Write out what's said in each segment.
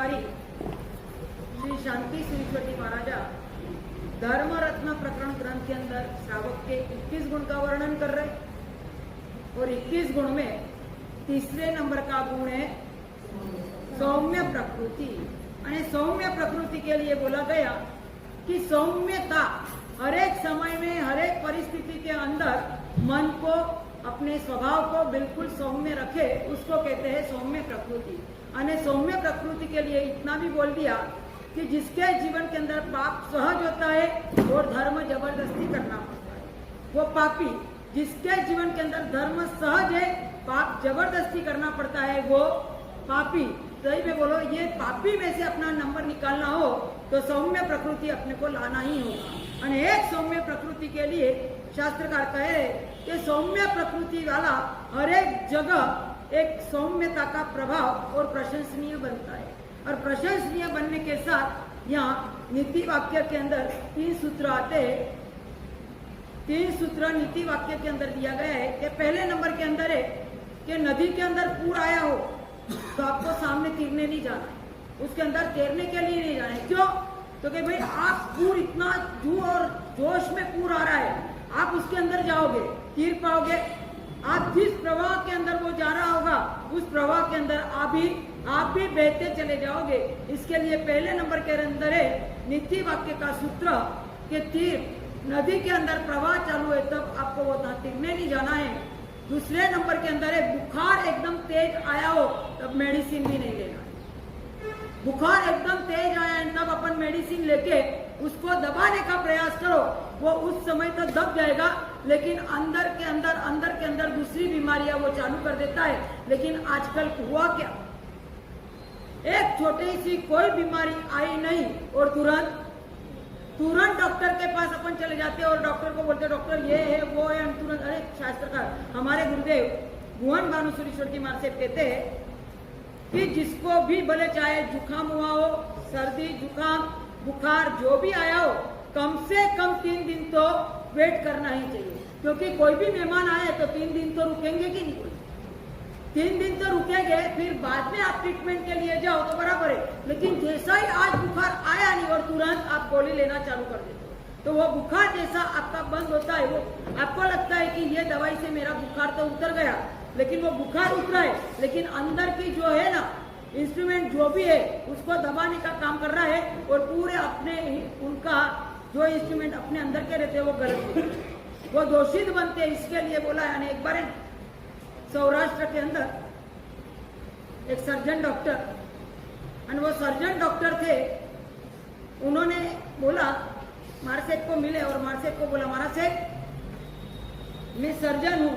अधिकारी श्री शांति सुरेश्वरी महाराजा धर्म रत्न प्रकरण ग्रंथ के अंदर श्रावक के 21 गुण का वर्णन कर रहे और 21 गुण में तीसरे नंबर का गुण है सौम्य प्रकृति। और सौम्य प्रकृति के लिए बोला गया कि सौम्यता हर एक समय में हर एक परिस्थिति के अंदर मन को अपने स्वभाव को बिल्कुल सौम्य रखे, उसको कहते हैं सौम्य प्रकृति। और सौम्य प्रकृति के लिए इतना भी बोल दिया कि जिसके जीवन के अंदर पाप सहज होता है और धर्म जबरदस्ती करना पड़ता है, वो पापी। जिसके जीवन के अंदर धर्म सहज है, पाप जबरदस्ती करना पड़ता है, वो पापी। सही में बोलो, ये पापी में से अपना नंबर निकालना हो तो सौम्य प्रकृति अपने को लाना ही होगा। और एक सौम्य प्रकृति के लिए शास्त्रकार कहे कि सौम्य प्रकृति वाला हर एक जगह एक सौम्यता का प्रभाव और प्रशंसनीय बनता है। और प्रशंसनीय बनने के साथ यहाँ नीति वाक्य के अंदर 3 सूत्र आते हैं। 3 सूत्र नीति वाक्य के अंदर दिया गया है कि पहले नंबर के अंदर है कि नदी के अंदर पूर आया हो तो आपको सामने तीरने नहीं जाना है, उसके अंदर तैरने के लिए नहीं जाना है। क्यों? तो कि भाई आप पूर इतना जू और जोश में पूर आ रहा है, आप उसके अंदर जाओगे, तीर पाओगे। आप जिस प्रवाह के अंदर वो जा रहा होगा उस प्रवाह के अंदर आप भी बहते चले जाओगे। इसके लिए पहले नंबर के अंदर है नीति वाक्य का सूत्र कि तीर नदी के अंदर प्रवाह चालू है तब आपको वो तीरने नहीं जाना है। दूसरे नंबर के अंदर है बुखार एकदम तेज आया हो तब मेडिसिन भी नहीं लेना है। बुखार एकदम तेज आया है तब अपन मेडिसिन लेके उसको दबाने का प्रयास करो, वो उस समय तक दब जाएगा, लेकिन अंदर के अंदर दूसरी बीमारियां वो चालू कर देता है। लेकिन आजकल हुआ क्या, एक छोटी सी कोई बीमारी आई नहीं और तुरंत डॉक्टर के पास अपन चले जाते हैं और डॉक्टर को बोलते डॉक्टर ये है वो है, हम तुरंत। अरे शास्त्रकार हमारे गुरुदेव भुवन भानु सुरेश्वर जी महाराज कहते हैं कि जिसको भी भले चाहे जुकाम हुआ हो, सर्दी जुकाम बुखार जो भी आया हो, कम से कम 3 दिन तो वेट करना ही चाहिए। क्योंकि कोई भी मेहमान आए तो 3 दिन तो रुकेंगे कि नहीं, 3 दिन तो रुकेंगे, फिर बाद में आप ट्रीटमेंट के लिए जाओ तो बराबर है। लेकिन जैसा ही आज बुखार आया नहीं और तुरंत आप गोली लेना चालू कर देते हो तो वो बुखार जैसा आपका बंद होता है, वो आपको लगता है कि ये दवाई से मेरा बुखार तो उतर गया, लेकिन वो बुखार उतरा है, लेकिन अंदर की जो है ना इंस्ट्रूमेंट जो भी है उसको दबाने का काम कर रहा है और पूरे अपने उनका जो इंस्ट्रूमेंट अपने अंदर के रहते हैं वो गलत होते हैं, वो दूषित बनते हैं। इसके लिए बोला है। एक बार सौराष्ट्र के अंदर एक सर्जन डॉक्टर, और वो सर्जन डॉक्टर थे, उन्होंने बोला महाराज साहब को मिले और महाराज साहब को बोला महाराज साहब मैं सर्जन हूँ,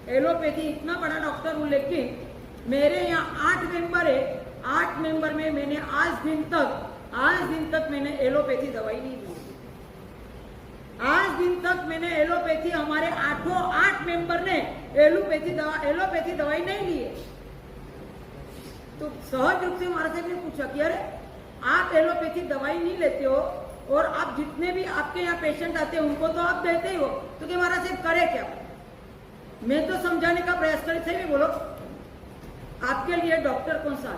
एलोपैथी इतना बड़ा डॉक्टर हूँ, लेकिन मेरे यहाँ 8 मेंबर है, 8 मेंबर में मैंने आज दिन तक मैंने एलोपैथी दवाई नहीं ली। आज दिन तक मैंने एलोपैथी, हमारे 8 मेंबर ने एलोपैथी दवाई नहीं ली है। तो सहज रूप से महाराज साहब ने पूछा कि अरे आप एलोपैथी दवाई नहीं लेते हो और आप जितने भी आपके यहाँ पेशेंट आते हैं उनको तो आप देते ही हो, तो कि महाराज साहब करे क्या? मैं तो समझाने का प्रयास करे थे, भी बोलो आपके लिए डॉक्टर कौन सा?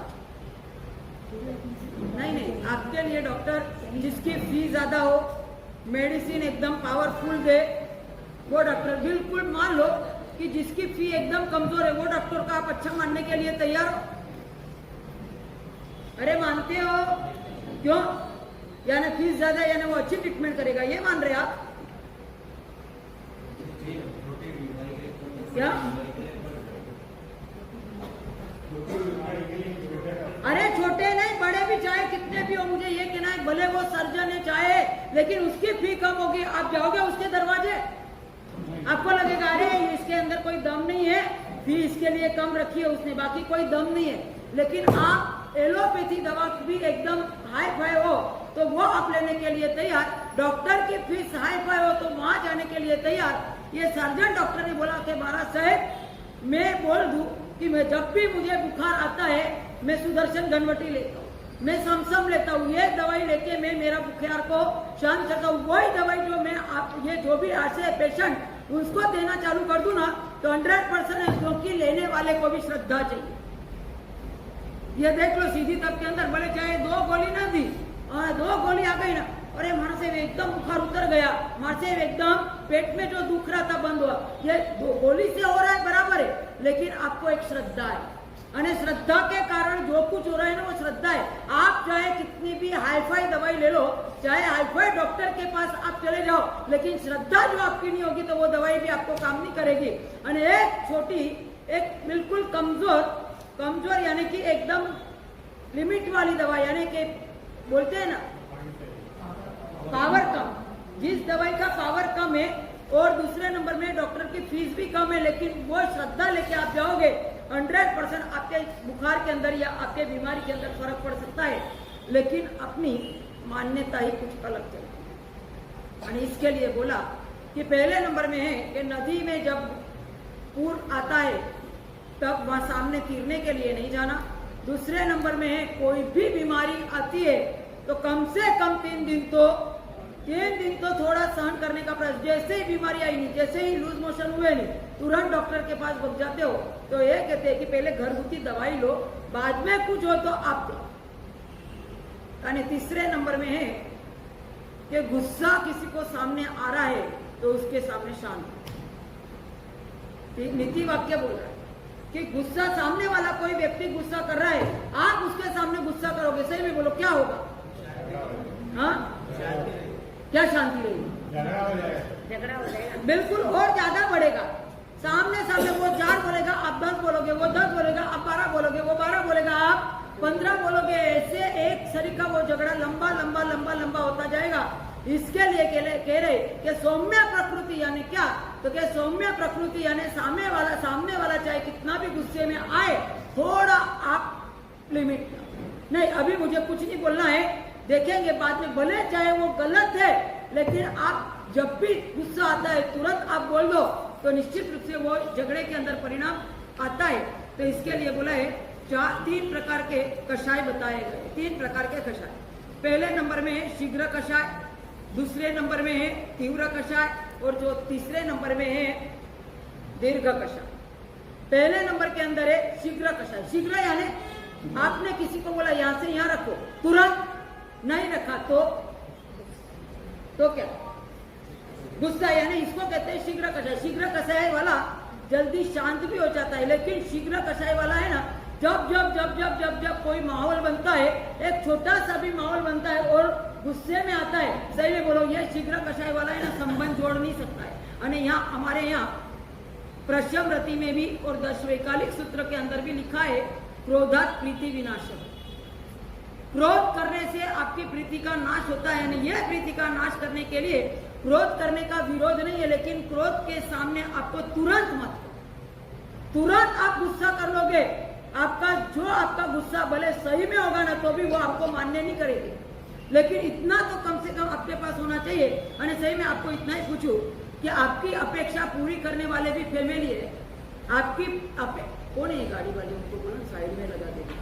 नहीं, आपके लिए डॉक्टर जिसकी फी ज्यादा हो, मेडिसिन एकदम पावरफुल दे, वो डॉक्टर। बिल्कुल मान लो कि जिसकी फी एकदम कमजोर है वो डॉक्टर का आप अच्छा मानने के लिए तैयार हो? अरे मानते हो? क्यों? यानी फीस ज्यादा यानी वो अच्छी ट्रीटमेंट करेगा, ये मान रहे आप क्या? अरे छोटे नहीं बड़े भी चाहे कितने भी हो, मुझे ये कहना है भले वो सर्जन है चाहे, लेकिन उसकी फी कम होगी, आप जाओगे उसके दरवाजे, आपको लगेगा अरे इसके अंदर कोई दम नहीं है, फी इसके लिए कम रखी है उसने, बाकी कोई दम नहीं है। लेकिन आप एलोपैथी दवा भी एकदम हाई फाई हो तो वो आप लेने के लिए तैयार, डॉक्टर की फीस हाई फाई हो तो वहां जाने के लिए तैयार। ये सर्जन डॉक्टर ने बोला कि महाराज साहब मैं बोल दूं कि मैं जब भी मुझे बुखार आता है मैं सुदर्शन घनवटी लेता हूँ, मैं समसम लेता हूँ, ये दवाई लेके मैं मेरा बुखार को शांत करता हूँ। वही दवाई जो मैं आप ये जो भी ऐसे पेशेंट उसको देना चालू कर दूं ना तो 100% है, क्योंकि लेने वाले को भी श्रद्धा चाहिए। ये देख लो सीधी तब के अंदर बोले चाहे 2 गोली ना दी और 2 गोली आ गई ना, अरे मानसे एकदम बुखार उतर गया, मानसे एकदम पेट में जो दुख रहा था बंद हुआ। ये 2 गोली से हो रहा है बराबर है, लेकिन आपको एक श्रद्धा है, और श्रद्धा के कारण जो कुछ हो रहा है ना वो श्रद्धा है। आप चाहे कितनी भी हाईफाई दवाई ले लो, चाहे हाईफाई डॉक्टर के पास आप चले जाओ, लेकिन श्रद्धा जो आपकी नहीं होगी तो वो दवाई भी आपको काम नहीं करेगी। और एक छोटी, एक बिल्कुल कमजोर यानी कि एकदम लिमिट वाली दवाई, यानी कि बोलते हैं ना पावर कम, जिस दवाई का पावर कम है और दूसरे नंबर में डॉक्टर की फीस भी कम है, लेकिन वो श्रद्धा लेके आप जाओगे 100% आपके बुखार के अंदर या आपके बीमारी के अंदर फर्क पड़ सकता है, लेकिन अपनी मान्यता ही कुछ अलग चलती है। और इसके लिए बोला कि पहले नंबर में है कि नदी में जब पूर आता है तब वहां सामने तीरने के लिए नहीं जाना। दूसरे नंबर में है कोई भी बीमारी आती है तो कम से कम 3 दिन तो थोड़ा सहन करने का प्रयास। जैसे ही बीमारी आई नहीं, जैसे ही लूज मोशन हुए नहीं, तुरंत डॉक्टर के पास भाग जाते हो। तो ये कहते हैं कि पहले घरगुती दवाई लो, बाद में कुछ हो तो आप दो। यानी तीसरे नंबर में है कि गुस्सा किसी को सामने आ रहा है तो उसके सामने शांत। नीति वाक्य बोल रहा है कि गुस्सा, सामने वाला कोई व्यक्ति गुस्सा कर रहा है, आप उसके सामने गुस्सा करोगे, सही में बोलो क्या होगा? हाँ, क्या शांति रहेगी? झगड़ा हो जाएगा बिल्कुल, और ज्यादा बढ़ेगा। सामने वो 4 बोलेगा, आप 10 बोलोगे, वो 10 बोलेगा, आप 12 बोलोगे, वो 12 बोलेगा, आप 15 बोलोगे। ऐसे एक शरीर का वो झगड़ा लंबा होता जाएगा। इसके लिए कह रहे कि सौम्य प्रकृति यानी क्या? तो क्या सौम्य प्रकृति यानी सामने वाला चाहे कितना भी गुस्से में आए, थोड़ा आप लिमिट नहीं, अभी मुझे कुछ नहीं बोलना है, देखेंगे बाद में, भले चाहे वो गलत है, लेकिन आप जब भी गुस्सा आता है तुरंत आप बोल दो तो निश्चित रूप से वो झगड़े के अंदर परिणाम आता है। तो इसके लिए बोला है 3 प्रकार के कषाय बताए गए, 3 प्रकार के कषाय। पहले नंबर में है शीघ्र कषाय, दूसरे नंबर में है तीव्र कषाय, और जो तीसरे नंबर में है दीर्घ कषाय। पहले नंबर के अंदर है शीघ्र कषाय। शीघ्र यानी आपने किसी को बोला यहां से यहां रखो, तुरंत नहीं रखा तो क्या? गुस्सा, यानी इसको कहते हैं शीघ्र कषाय। शीघ्र कषाय वाला जल्दी शांत भी हो जाता है, लेकिन शीघ्र कषाय वाला है ना, जब कोई माहौल बनता है, एक छोटा सा भी माहौल बनता है और गुस्से में आता है, सही में बोलो, ये शीघ्र कषाय वाला है ना, संबंध जोड़ नहीं सकता है। और यहाँ हमारे यहाँ प्रश्नवृत्ति में भी और 10 वैकालिक सूत्र के अंदर भी लिखा है, क्रोधात् प्रीति विनाशः। क्रोध करने से आपकी प्रीति का नाश होता है। यानी यह प्रीति का नाश करने के लिए क्रोध करने का विरोध नहीं है, लेकिन क्रोध के सामने आपको तुरंत आप गुस्सा कर लोगे, आपका गुस्सा भले सही में होगा ना तो भी वो आपको मान्य नहीं करेगी, लेकिन इतना तो कम से कम आपके पास होना चाहिए। और सही में आपको इतना ही पूछूं कि आपकी अपेक्षा पूरी करने वाले भी फैमिली है। कौन है गाड़ी वाले, उनको बोलो साइड में लगा देंगे।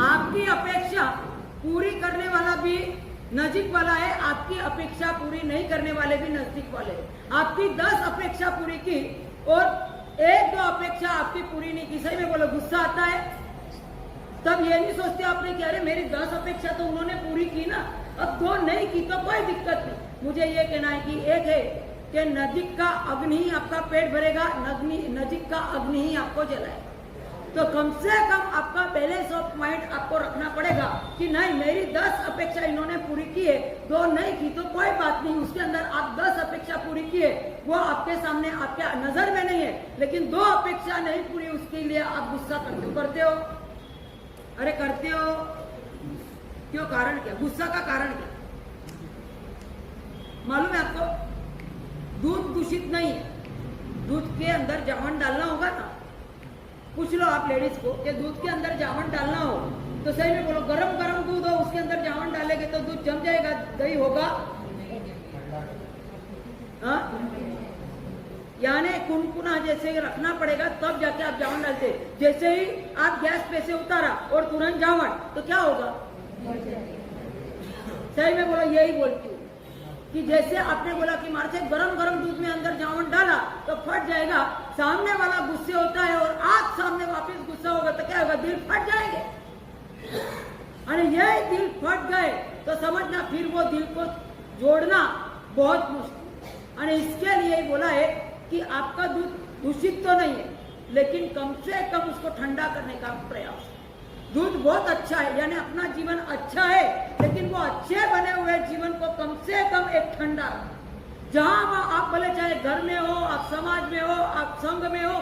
आपकी अपेक्षा पूरी करने वाला भी नजीक वाला है, आपकी अपेक्षा पूरी नहीं करने वाले भी नजदीक वाले हैं। आपकी 10 अपेक्षा पूरी की और 1-2 अपेक्षा आपकी पूरी नहीं की, सही में बोलो गुस्सा आता है। तब ये नहीं सोचते आपने कि अरे मेरी 10 अपेक्षा तो उन्होंने पूरी की ना, अब 2 नहीं की तो कोई दिक्कत नहीं। मुझे ये कहना है कि एक है कि नजीक का अग्नि ही आपका पेट भरेगा, नजीक का अग्नि ही आपको जलाएगा। तो कम से कम आपका बैलेंस ऑफ माइंड आपको रखना पड़ेगा कि नहीं, मेरी 10 अपेक्षा इन्होंने पूरी की है, 2 नहीं की तो कोई बात नहीं। उसके अंदर आप 10 अपेक्षा पूरी की है, वो आपके सामने आपके नजर में नहीं है, लेकिन 2 अपेक्षा नहीं पूरी, उसके लिए आप गुस्सा करते हो। अरे करते हो क्यों? कारण क्या? गुस्सा का कारण क्या मालूम है आपको? दूध दूषित नहीं है, दूध के अंदर जावन डालना होगा ना। पूछ लो आप लेडीज को कि दूध के अंदर जावन डालना हो तो सही में बोलो, गरम दूध हो उसके अंदर जावन डालेंगे तो दूध जम जाएगा, दही होगा? हाँ, यानी कुनकुना जैसे रखना पड़ेगा तब जाके आप जावन डालते। जैसे ही आप गैस पे से उतारा और तुरंत जावन, तो क्या होगा? सही में बोलो, यही बोलती हूँ। कि जैसे आपने बोला कि मार से गरम गरम दूध में अंदर जावन डाला तो फट जाएगा, सामने वाला गुस्से होता है और आप सामने वापस गुस्सा होगा तो क्या होगा, दिल फट जाएंगे। और ये दिल फट गए तो समझना फिर वो दिल को जोड़ना बहुत मुश्किल। और इसके लिए ही बोला है कि आपका दूध दूषित तो नहीं है, लेकिन कम से कम उसको ठंडा करने का प्रयास। दूध बहुत अच्छा है, यानी अपना जीवन अच्छा है, लेकिन वो अच्छे बने हुए जीवन को कम से कम एक ठंडा, जहां आप भले चाहे घर में हो, आप समाज में हो, आप संघ में हो,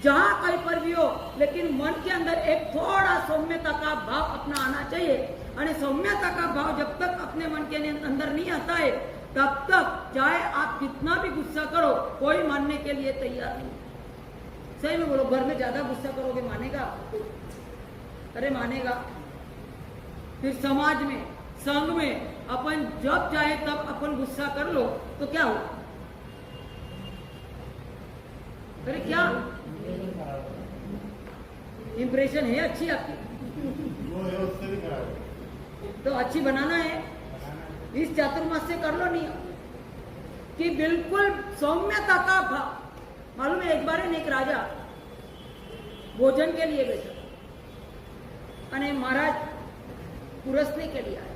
जहां कहीं पर भी हो, लेकिन मन के अंदर एक थोड़ा सौम्यता का भाव अपना आना चाहिए। और सौम्यता का भाव जब तक अपने मन के अंदर नहीं आता है, तब तक चाहे आप कितना भी गुस्सा करो, कोई मानने के लिए तैयार नहीं। सही में बोलो, घर में ज्यादा गुस्सा करोगे मानेगा? अरे मानेगा। फिर समाज में, संघ में अपन जब चाहे तब अपन गुस्सा कर लो तो क्या हो? अरे क्या इंप्रेशन है अच्छी आपकी? वो है उससे भी खराब। तो अच्छी बनाना है, इस चातुर्मास से कर लो नहीं कि बिल्कुल सौम्यता का भाव। मालूम है एक बार एक राजा भोजन के लिए गए અને महाराज पुरसने के लिए आए,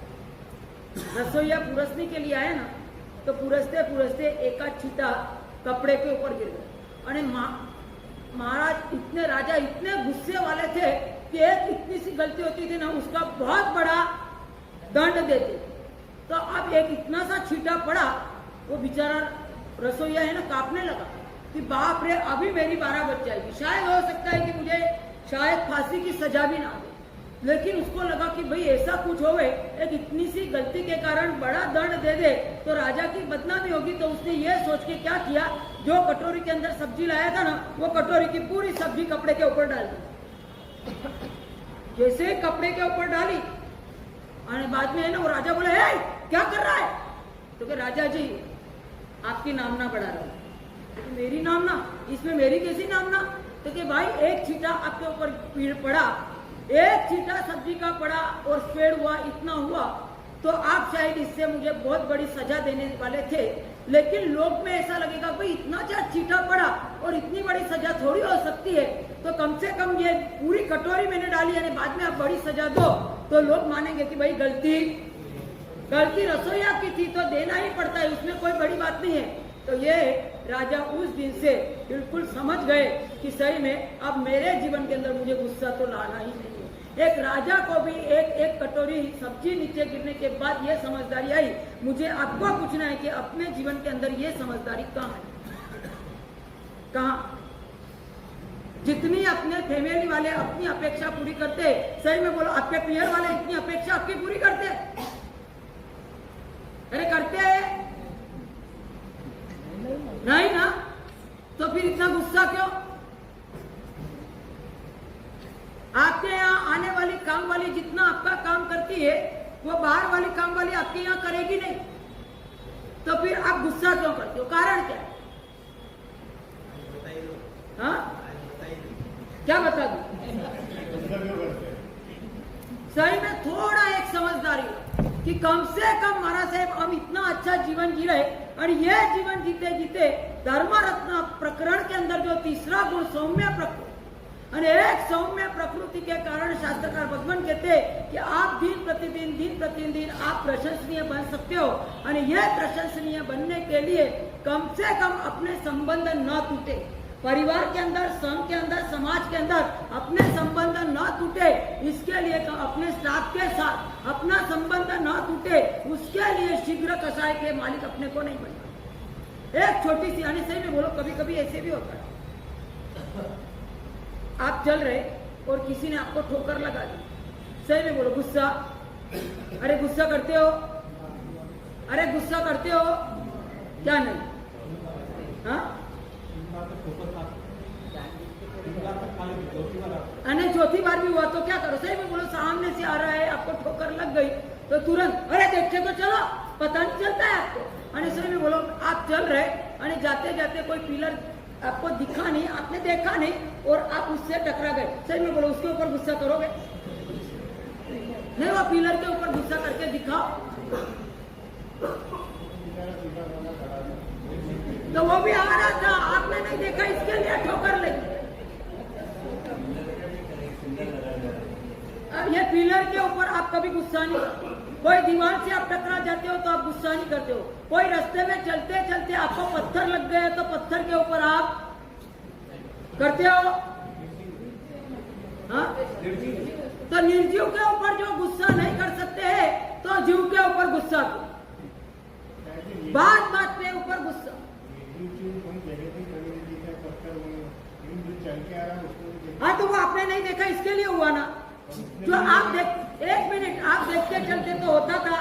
रसोईया पुरसने के लिए आए ना, तो पुरसते पुरसते एक छीटा कपड़े के ऊपर गिर गए। और महाराज इतने, राजा इतने गुस्से वाले थे कि एक इतनी सी गलती होती थी ना, उसका बहुत बड़ा दंड देते। तो अब एक इतना सा छीटा पड़ा, वो बेचारा रसोईया है ना कांपने लगा कि बाप रे अभी मेरी 12 बज जाएगी, शायद हो सकता है कि मुझे शायद फांसी की सजा भी ना दे। लेकिन उसको लगा कि भाई ऐसा कुछ होवे, एक इतनी सी गलती के कारण बड़ा दंड दे दे तो राजा की बदनामी होगी। तो उसने ये सोच के क्या किया, जो कटोरी के अंदर सब्जी लाया था ना, वो कटोरी की पूरी सब्जी कपड़े के ऊपर डाल दी। जैसे कपड़े के ऊपर डाली और बाद में है ना वो राजा बोले, हे क्या कर रहा है? तो कि राजा जी आपकी नामना बढ़ा रहा है। तो मेरी नामना? इसमें मेरी कैसी नामना? तो कि भाई एक छीटा आपके ऊपर पड़ा, एक छीटा सब्जी का पड़ा और स्प्रेड हुआ, इतना हुआ, तो आप शायद इससे मुझे बहुत बड़ी सजा देने वाले थे। लेकिन लोग में ऐसा लगेगा भाई इतना ज्यादा छीटा पड़ा और इतनी बड़ी सजा थोड़ी हो सकती है, तो कम से कम ये पूरी कटोरी मैंने डाली है, बाद में आप बड़ी सजा दो तो लोग मानेंगे कि भाई गलती रसोईया की थी तो देना ही पड़ता है, उसमें कोई बड़ी बात नहीं है। तो ये राजा उस दिन से बिल्कुल समझ गए कि सही में अब मेरे जीवन के अंदर मुझे गुस्सा तो लाना ही नहीं है। एक राजा को भी एक कटोरी सब्जी नीचे गिरने के बाद ये समझदारी आई। मुझे आपको पूछना है कि अपने जीवन के अंदर ये समझदारी कहाँ है? कहाँ? जितनी अपने फैमिली वाले अपनी अपेक्षा पूरी करते, सही में बोलो आपके पियर वाले इतनी अपेक्षा आपकी पूरी करते? अरे करते हैं नहीं ना, तो फिर इतना गुस्सा क्यों? आपके यहाँ आने वाली काम वाली जितना आपका काम करती है, वो बाहर वाली काम वाली आपके यहाँ करेगी नहीं, तो फिर आप गुस्सा क्यों करते हो? कारण क्या है? हाँ क्या बता दूं? सही में थोड़ा एक समझदारी कि कम से कम महाराज साहब हम इतना अच्छा जीवन जी रहे, और ये जीवन जीते जीते धर्म रत्न प्रकरण के अंदर जो तीसरा गुण सौम्य प्रकृति, और एक सौम्य प्रकृति के कारण शास्त्रकार भगवान कहते हैं कि आप दिन प्रतिदिन आप प्रशंसनीय बन सकते हो। और यह प्रशंसनीय बनने के लिए कम से कम अपने संबंध न टूटे, परिवार के अंदर, संघ के अंदर, समाज के अंदर अपने संबंध न टूटे, इसके लिए अपने स्टाफ के साथ अपना संबंध न टूटे, उसके लिए शीघ्र कसाय के मालिक अपने को नहीं बनना। एक छोटी सी यानी सही में बोलो, कभी कभी ऐसे भी होता है, आप चल रहे और किसी ने आपको ठोकर लगा दी, सही में बोलो गुस्सा, अरे गुस्सा करते हो? अरे गुस्सा करते हो क्या? नहीं। हाँ अने चौथी बार भी हुआ तो क्या करो? सही में बोलो, सामने से आ रहा है, आपको ठोकर लग गई तो तुरंत अरे देखते तो चलो, पता नहीं चलता है आपको। अने सही में बोलो, आप चल रहे अने जाते जाते कोई पिलर आपको दिखा नहीं, आपने देखा नहीं और आप उससे टकरा गए, सही में बोलो उसके ऊपर गुस्सा करोगे? नहीं, वो पिलर के ऊपर गुस्सा करके दिखाओ। सीधा वाला खड़ा था। तो वो भी आ रहा था, आपने नहीं देखा, इसके लिए ठोकर लगी। अब ये पिलर के ऊपर आप कभी गुस्सा नहीं करते, कोई दीवार से आप टकरा जाते हो तो आप गुस्सा नहीं करते हो, कोई रास्ते में चलते चलते आपको पत्थर लग गए तो पत्थर के ऊपर आप करते हो, हाँ? तो निर्जीव के ऊपर जो गुस्सा नहीं कर सकते हैं तो जीव के ऊपर गुस्सा करो, बात बात पे ऊपर गुस्सा। हाँ, तो वो आपने नहीं देखा, इसके लिए हुआ ना। जो आप देख, एक मिनट, आप देख के चलते तो होता था,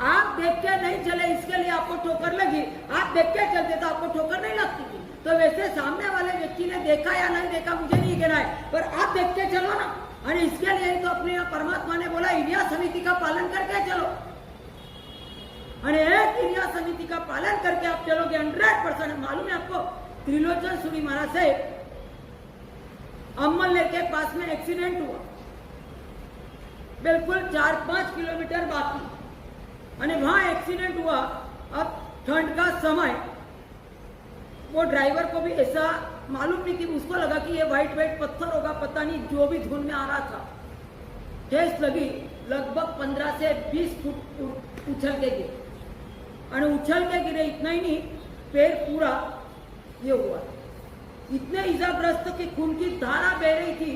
आप देख के नहीं चले इसके लिए आपको ठोकर लगी, आप देख के चलते तो आपको ठोकर नहीं लगती थी। तो वैसे सामने वाले व्यक्ति ने देखा या नहीं देखा मुझे नहीं कहना है, पर आप देख के चलो ना। और इसके लिए तो अपने परमात्मा ने बोला इरिया समिति का पालन करके चलो, और एक इरिया समिति का पालन करके आप चलोगे 100%। मालूम है आपको, त्रिलोचन सूरी महाराज से अम्मलनेर के पास में एक्सीडेंट हुआ, बिल्कुल 4-5 किलोमीटर बाकी, और वहां एक्सीडेंट हुआ। अब ठंड का समय, वो ड्राइवर को भी ऐसा मालूम नहीं कि उसको लगा कि ये वाइट वाइट पत्थर होगा, पता नहीं, जो भी धुन में आ रहा था, ठेस लगी, लगभग 15 से 20 फुट उछल के गिरे, और उछल के गिरे, इतना ही नहीं, पैर पूरा ये हुआ, इतने इजाग्रस्त कि खून की धारा बह रही थी।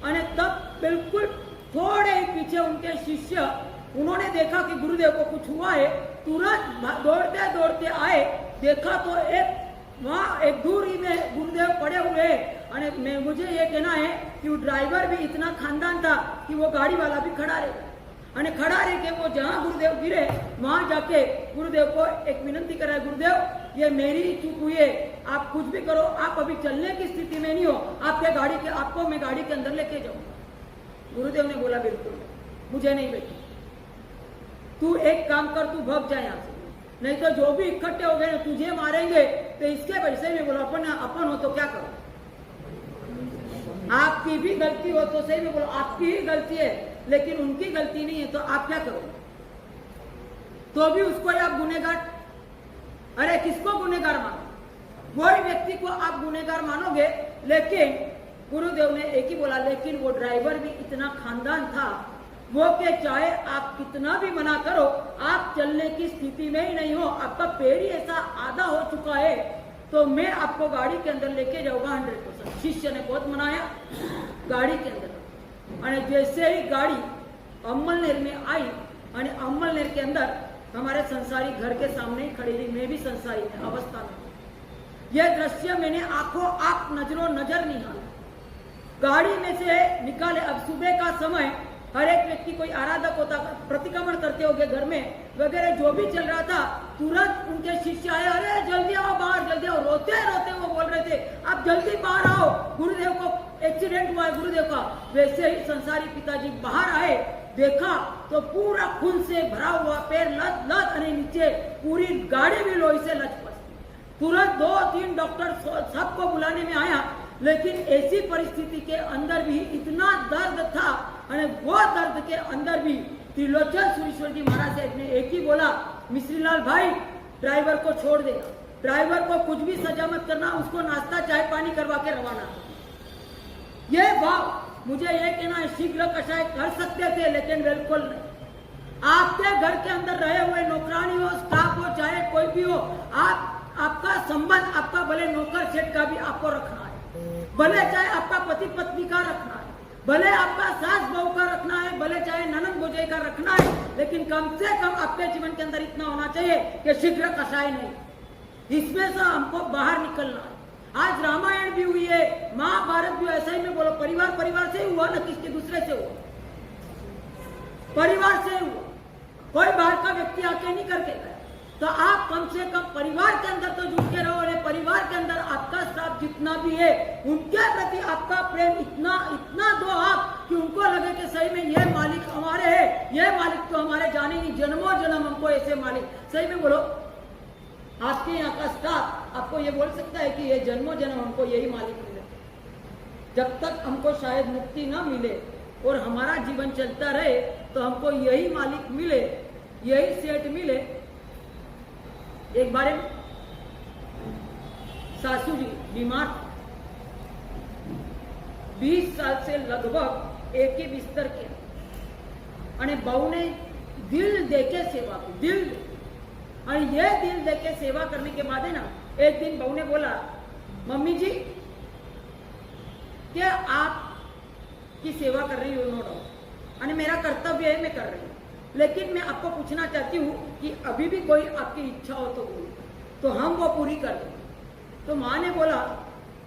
और तब बिल्कुल थोड़े ही पीछे उनके शिष्य, उन्होंने देखा कि गुरुदेव को कुछ हुआ है, तुरंत दौड़ते दौड़ते आए, देखा तो वहाँ एक दूरी में गुरुदेव पड़े हुए हैं। मैं मुझे ये कहना है कि वो ड्राइवर भी इतना खानदान था कि वो गाड़ी वाला भी खड़ा रहे, और खड़ा रह के वो जहाँ गुरुदेव गिरे वहां जाके गुरुदेव को एक विनंती करा, गुरुदेव ये मेरी चूक हुई है, आप कुछ भी करो, आप अभी चलने की स्थिति में नहीं हो, आपको मैं गाड़ी के अंदर लेके जाऊंगा। गुरुदेव ने बोला बिल्कुल मुझे नहीं बेटी, तू एक काम कर, तू भग जाए यहाँ से, नहीं तो जो भी इकट्ठे हो गए तुझे मारेंगे। तो इसके वजह में बोलो अपन हो तो क्या करो, आपकी भी गलती हो तो सही में बोलो आपकी ही गलती है, लेकिन उनकी गलती नहीं है, तो आप क्या करोगे? तो भी उसको आप गुनहगार, अरे किसको गुनहगार मानो? वही व्यक्ति को आप गुनहगार मानोगे। लेकिन गुरुदेव ने एक ही बोला, लेकिन वो ड्राइवर भी इतना खानदान था, वो के चाहे आप कितना भी मना करो, आप चलने की स्थिति में ही नहीं हो, आपका पैर ही ऐसा आधा हो चुका है, तो मैं आपको गाड़ी के अंदर लेके जाऊंगा 100%। शिष्य ने बहुत मनाया गाड़ी के अंदर, और जैसे ही गाड़ी अम्मलनेर में आई, और अम्मलनेर के अंदर हमारे संसारी घर के सामने ही खड़ी रही, मैं भी संसारी अवस्था में, यह दृश्य मैंने आंखों आंख नजरों नजर निकाला, गाड़ी में से निकाले। अब सुबह का समय, हर एक व्यक्ति कोई आराधक होता, प्रतिक्रमण करते होंगे घर में वगैरह, जो भी चल रहा था, तुरंत उनके शिष्य आए, अरे जल्दी आओ बाहर, जल्दी आओ। रोते रोते वो बोल रहे थे, आप जल्दी बाहर आओ, गुरुदेव को एक्सीडेंट हुआ है गुरुदेव का। वैसे ही संसारी पिताजी बाहर आए, देखा तो पूरा खून से भरा हुआ पैर लत लत, और नीचे पूरी गाड़ी भी लोही से लचपच। तुरंत 2-3 डॉक्टर सबको बुलाने में आया, लेकिन ऐसी परिस्थिति के अंदर भी इतना दर्द था, और वो दर्द के अंदर भी त्रिलोचन सूरीश्वर जी महाराज साहब ने एक ही बोला, मिश्रीलाल भाई ड्राइवर को छोड़ देना, ड्राइवर को कुछ भी सजा मत करना, उसको नाश्ता चाय पानी करवा के रवाना। ये भाव मुझे ये कहना है, शीघ्र कषाय कर सकते थे, लेकिन बिल्कुल नहीं। आपके घर के अंदर रहे हुए नौकरानी हो, स्टाफ हो, चाहे कोई भी हो, आपका संबंध, आपका भले नौकर सेठ का भी आपको रखना है, भले चाहे आपका पति पत्नी का रखना है, भले आपका सास बहू का रखना है, भले चाहे ननद भोजाई का रखना है, लेकिन कम से कम आपके जीवन के अंदर इतना होना चाहिए कि शीघ्र कषाय नहीं, इसमें से हमको बाहर निकलना है। आज रामायण भी हुई है, महाभारत भी, ऐसा ही में बोलो, परिवार से ही हुआ ना, किसके दूसरे से हुआ, परिवार से हुआ, कोई बाहर का व्यक्ति आके नहीं करके गया। तो आप कम से कम परिवार के अंदर तो जुड़ के रहो, और परिवार के अंदर आपका स्टाफ जितना भी है, उनके प्रति आपका प्रेम इतना दो आप कि उनको लगे कि सही में ये मालिक हमारे हैं, ये मालिक तो हमारे जाने नहीं, जन्मों जन्म हमको ऐसे मालिक। सही में बोलो, आपके यहाँ का स्टाफ आपको ये बोल सकता है कि ये जन्मों जन्म हमको यही मालिक मिले। जब तक हमको शायद मुक्ति ना मिले और हमारा जीवन चलता रहे, तो हमको यही मालिक मिले यही सेठ मिले एक बारे में। सासू जी बीमार, 20 साल से लगभग एक ही बिस्तर के, અને બહુને दिल देके सेवा की, दिल दे। और ये दिल देके सेवा करने के बाद है ना, एक दिन बहू ने बोला, मम्मी जी क्या आप की सेवा कर रही हो, नो डाउट, और मेरा कर्तव्य है, मैं कर रही हूँ, लेकिन मैं आपको पूछना चाहती हूँ कि अभी भी कोई आपकी इच्छा हो तो बोलो, तो हम वो पूरी कर दें। तो माँ ने बोला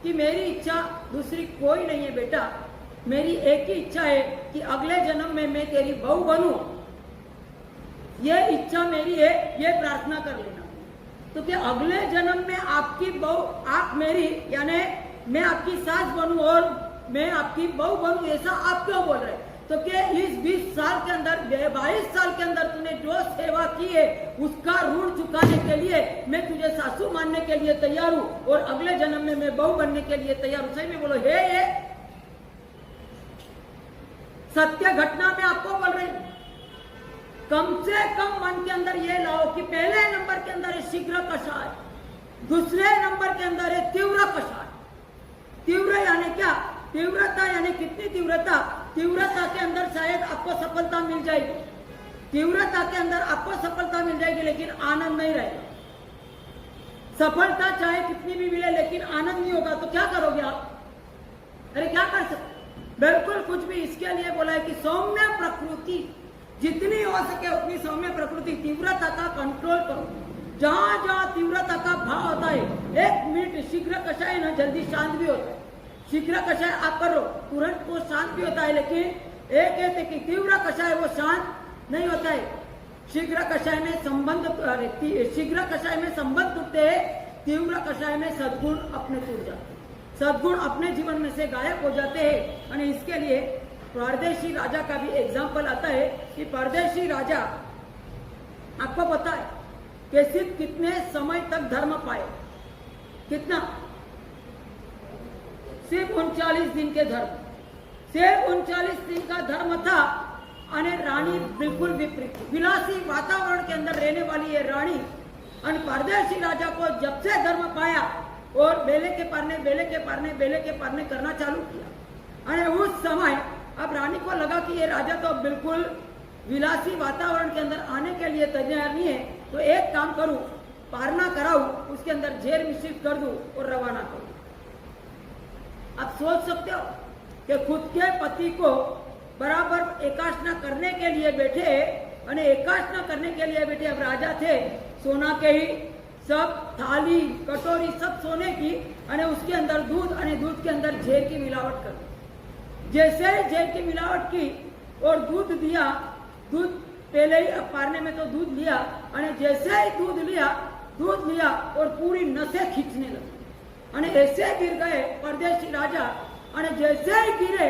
कि मेरी इच्छा दूसरी कोई नहीं है बेटा, मेरी एक ही इच्छा है कि अगले जन्म में मैं तेरी बहू बनूं, ये इच्छा मेरी है, ये प्रार्थना कर लेना। तो क्या अगले जन्म में आपकी बहू, आप मेरी यानी मैं आपकी सास बनूं और मैं आपकी बहू बनूं, ऐसा आप क्यों बोल रहे हैं? तो क्या इस 20 साल के अंदर, 22 साल के अंदर तूने जो सेवा की है उसका ऋण चुकाने के लिए मैं तुझे सासू मानने के लिए तैयार हूं, और अगले जन्म में मैं बहू बनने के लिए तैयार हूं। सही में बोलो, हे ये सत्य घटना में आपको बोल रही हूं। कम से कम मन के अंदर ये लाओ कि पहले नंबर के अंदर है शीघ्र कषाय, दूसरे नंबर के अंदर है तीव्र कषाय। तीव्र यानी क्या? तीव्रता यानी कितनी तीव्रता? तीव्रता के अंदर शायद आपको सफलता मिल जाएगी, तीव्रता के अंदर आपको सफलता मिल जाएगी, लेकिन आनंद नहीं रहेगा। सफलता चाहे कितनी भी मिले लेकिन आनंद नहीं होगा, तो क्या करोगे आप? अरे क्या कर सकते? बिल्कुल कुछ भी। इसके लिए बोला है कि सौम्य प्रकृति, जितनी हो सके उतनी सौम्य प्रकृति, तीव्रता का कंट्रोल करो। जहां जहां तीव्रता का भाव होता है, 1 मिनट शीघ्र कषाय ना जल्दी शांत भी होता है। शीघ्र कषाय आप करो तुरंत वो शांत भी होता है, लेकिन एक कहते कि तीव्र कषाय वो शांत नहीं होता है। शीघ्र कषाय में संबंध, शीघ्र कषाय में संबंध टूटते हैं, तीव्र कषाय में सद्गुण अपने टूट जाते हैं, सद्गुण अपने जीवन में से गायब हो जाते हैं। और इसके लिए परदेशी राजा का भी एग्जाम्पल आता है कि परदेशी राजा आपको पता है कि सिर्फ कितने समय तक धर्म पाए, कितना? सिर्फ 39 दिन के धर्म, सिर्फ 39 दिन का धर्म था। અને रानी बिल्कुल विपरीत, विलासी वातावरण के अंदर रहने वाली ये रानी, और परदेशी राजा को जब से धर्म पाया और बेले के पारने, बेले के पारने, बेले के पारने करना चालू किया। और उस समय अब रानी को लगा कि ये राजा तो बिल्कुल विलासी वातावरण के अंदर आने के लिए तैयार नहीं है, तो एक काम करूं, पारना कराऊं, उसके अंदर झेर मिश्रित कर दूं और रवाना करूं। आप सोच सकते हो कि खुद के पति को बराबर एकाशना करने के लिए बैठे, और एकाशना करने के लिए बैठे। अब राजा थे, सोना के ही सब थाली कटोरी सब सोने की, और उसके अंदर दूध, और दूध के अंदर झेर की मिलावट कर दी। जैसे झेर की मिलावट की और दूध दिया, दूध पहले ही अब पारने में तो दूध लिया, और जैसे ही दूध लिया और पूरी नसें खींचने लगी, और ऐसे गिर गए परदेशी राजा। और जैसे ही गिरे,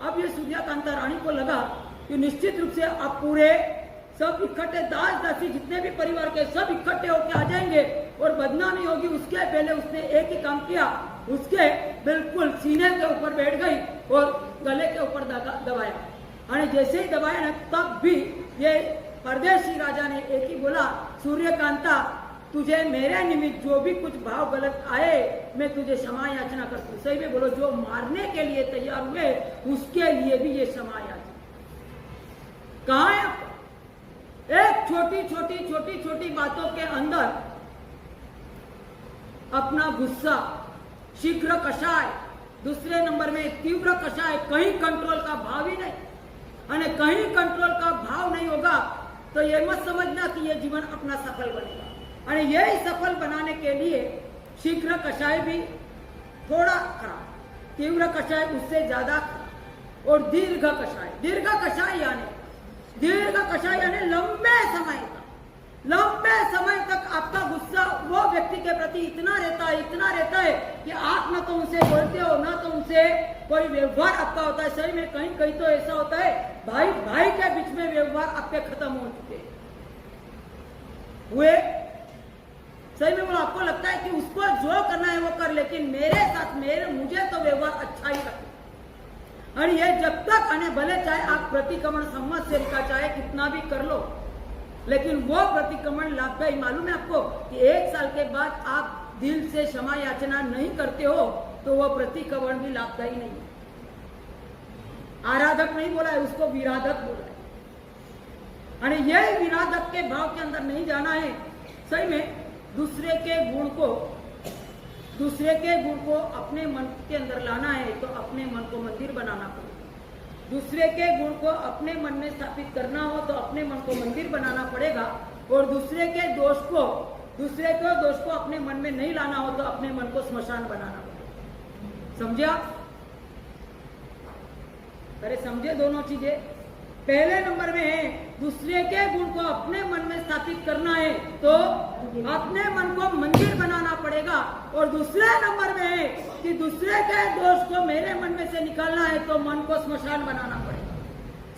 अब ये सूर्यकांता रानी को लगा कि निश्चित रूप से अब पूरे सब इकट्ठे, दास दासी जितने भी परिवार के सब इकट्ठे होकर आ जाएंगे और बदनामी होगी। उसके पहले उसने एक ही काम किया, उसके बिल्कुल सीने के ऊपर बैठ गई और गले के ऊपर दबाया। और जैसे ही दबाया ना, तब भी ये परदेशी राजा ने एक ही बोला, सूर्यकांता तुझे मेरे निमित्त जो भी कुछ भाव गलत आए, मैं तुझे क्षमा याचना करती हूँ। सही में बोलो, जो मारने के लिए तैयार हुए उसके लिए भी ये क्षमा याचना। कहाँ है? एक छोटी बातों के अंदर अपना गुस्सा, शीघ्र कषाय, दूसरे नंबर में तीव्र कषाय, कहीं कंट्रोल का भाव ही नहीं। और कहीं कंट्रोल का भाव नहीं होगा तो ये मत समझना कि ये जीवन अपना सफल बनेगा। और यही सफल बनाने के लिए शीघ्र कषाय भी थोड़ा खराब, तीव्र कषाय उससे ज्यादा खराब, और दीर्घ कषाय। दीर्घ कषाय यानी लंबे समय तक आपका गुस्सा वो व्यक्ति के प्रति इतना रहता है कि आप ना तो उनसे बोलते हो, ना तो उनसे कोई व्यवहार आपका होता है। सही में कहीं तो ऐसा होता है, भाई के बीच में व्यवहार आपके खत्म हो चुके हुए। सही में बोलो, आपको लगता है कि उसको जो करना है वो कर, लेकिन मेरे साथ मुझे तो व्यवहार अच्छा ही रखना। और ये जब तक आने, भले चाहे आप प्रतिक्रमण सम्मत से लिखा, चाहे कितना भी कर लो, लेकिन वो प्रतिक्रमण लाभदायी मालूम है आपको कि 1 साल के बाद आप दिल से क्षमा याचना नहीं करते हो तो वो प्रतिक्रमण भी लाभदायी नहीं है। आराधक नहीं बोला है, उसको विराधक बोला है। और ये विराधक के भाव के अंदर नहीं जाना है। सही में दूसरे के गुण को अपने मन के अंदर लाना है तो अपने मन को मंदिर बनाना पड़ेगा। दूसरे के गुण को अपने मन में स्थापित करना हो तो अपने मन को मंदिर बनाना पड़ेगा। और दूसरे के दोष को अपने मन में नहीं लाना हो तो अपने मन को स्मशान बनाना पड़ेगा। समझे आप? अरे समझे दोनों चीजें। पहले नंबर में है दूसरे के गुण को अपने मन में स्थापित करना है तो अपने मन को मंदिर बनाना पड़ेगा। और दूसरे नंबर में है कि दूसरे के दोष को मेरे मन में से निकालना है तो मन को स्मशान बनाना पड़ेगा।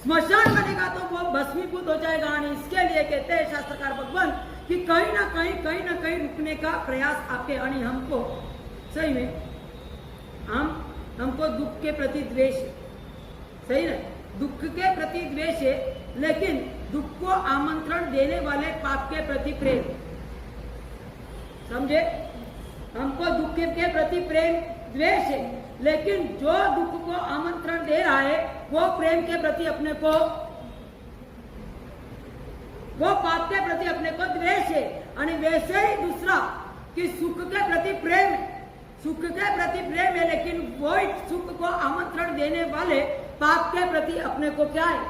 स्मशान बनेगा तो वो भस्मीभूत हो जाएगा। और इसके लिए कहते हैं शास्त्रकार भगवान कि कहीं ना कहीं रुकने का प्रयास आपके यानी हमको सही में हमको दुख के प्रति द्वेष है। सही ना? दुख के प्रति द्वेष है, लेकिन दुख को आमंत्रण देने वाले पाप के प्रति प्रेम। समझे? हमको दुख के प्रति प्रेम द्वेष है, लेकिन जो दुख को आमंत्रण दे रहा है वो प्रेम के प्रति अपने को, वो पाप के प्रति अपने को द्वेष है। और वैसे ही दूसरा कि सुख के प्रति प्रेम है, लेकिन वो सुख को आमंत्रण देने वाले पाप के प्रति अपने को क्या है?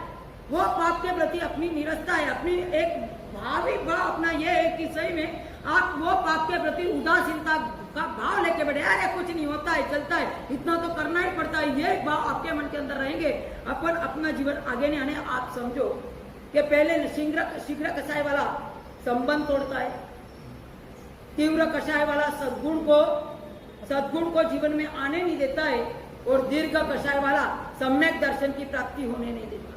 वो पाप के प्रति अपनी निरस्ता है, अपनी एक भाव अपना ये है कि सही में आप वो पाप के प्रति उदासीनता का भाव लेके बैठे, अरे कुछ नहीं होता है, चलता है, इतना तो करना ही पड़ता है, ये भाव आपके मन के अंदर रहेंगे, अपन अपना जीवन आगे नहीं आने। आप समझो कि पहले शीघ्र कषाय वाला संबंध तोड़ता है, तीव्र कषाय वाला सद्गुण को जीवन में आने नहीं देता है, और दीर्घ कषाय वाला सम्यक दर्शन की प्राप्ति होने नहीं देता।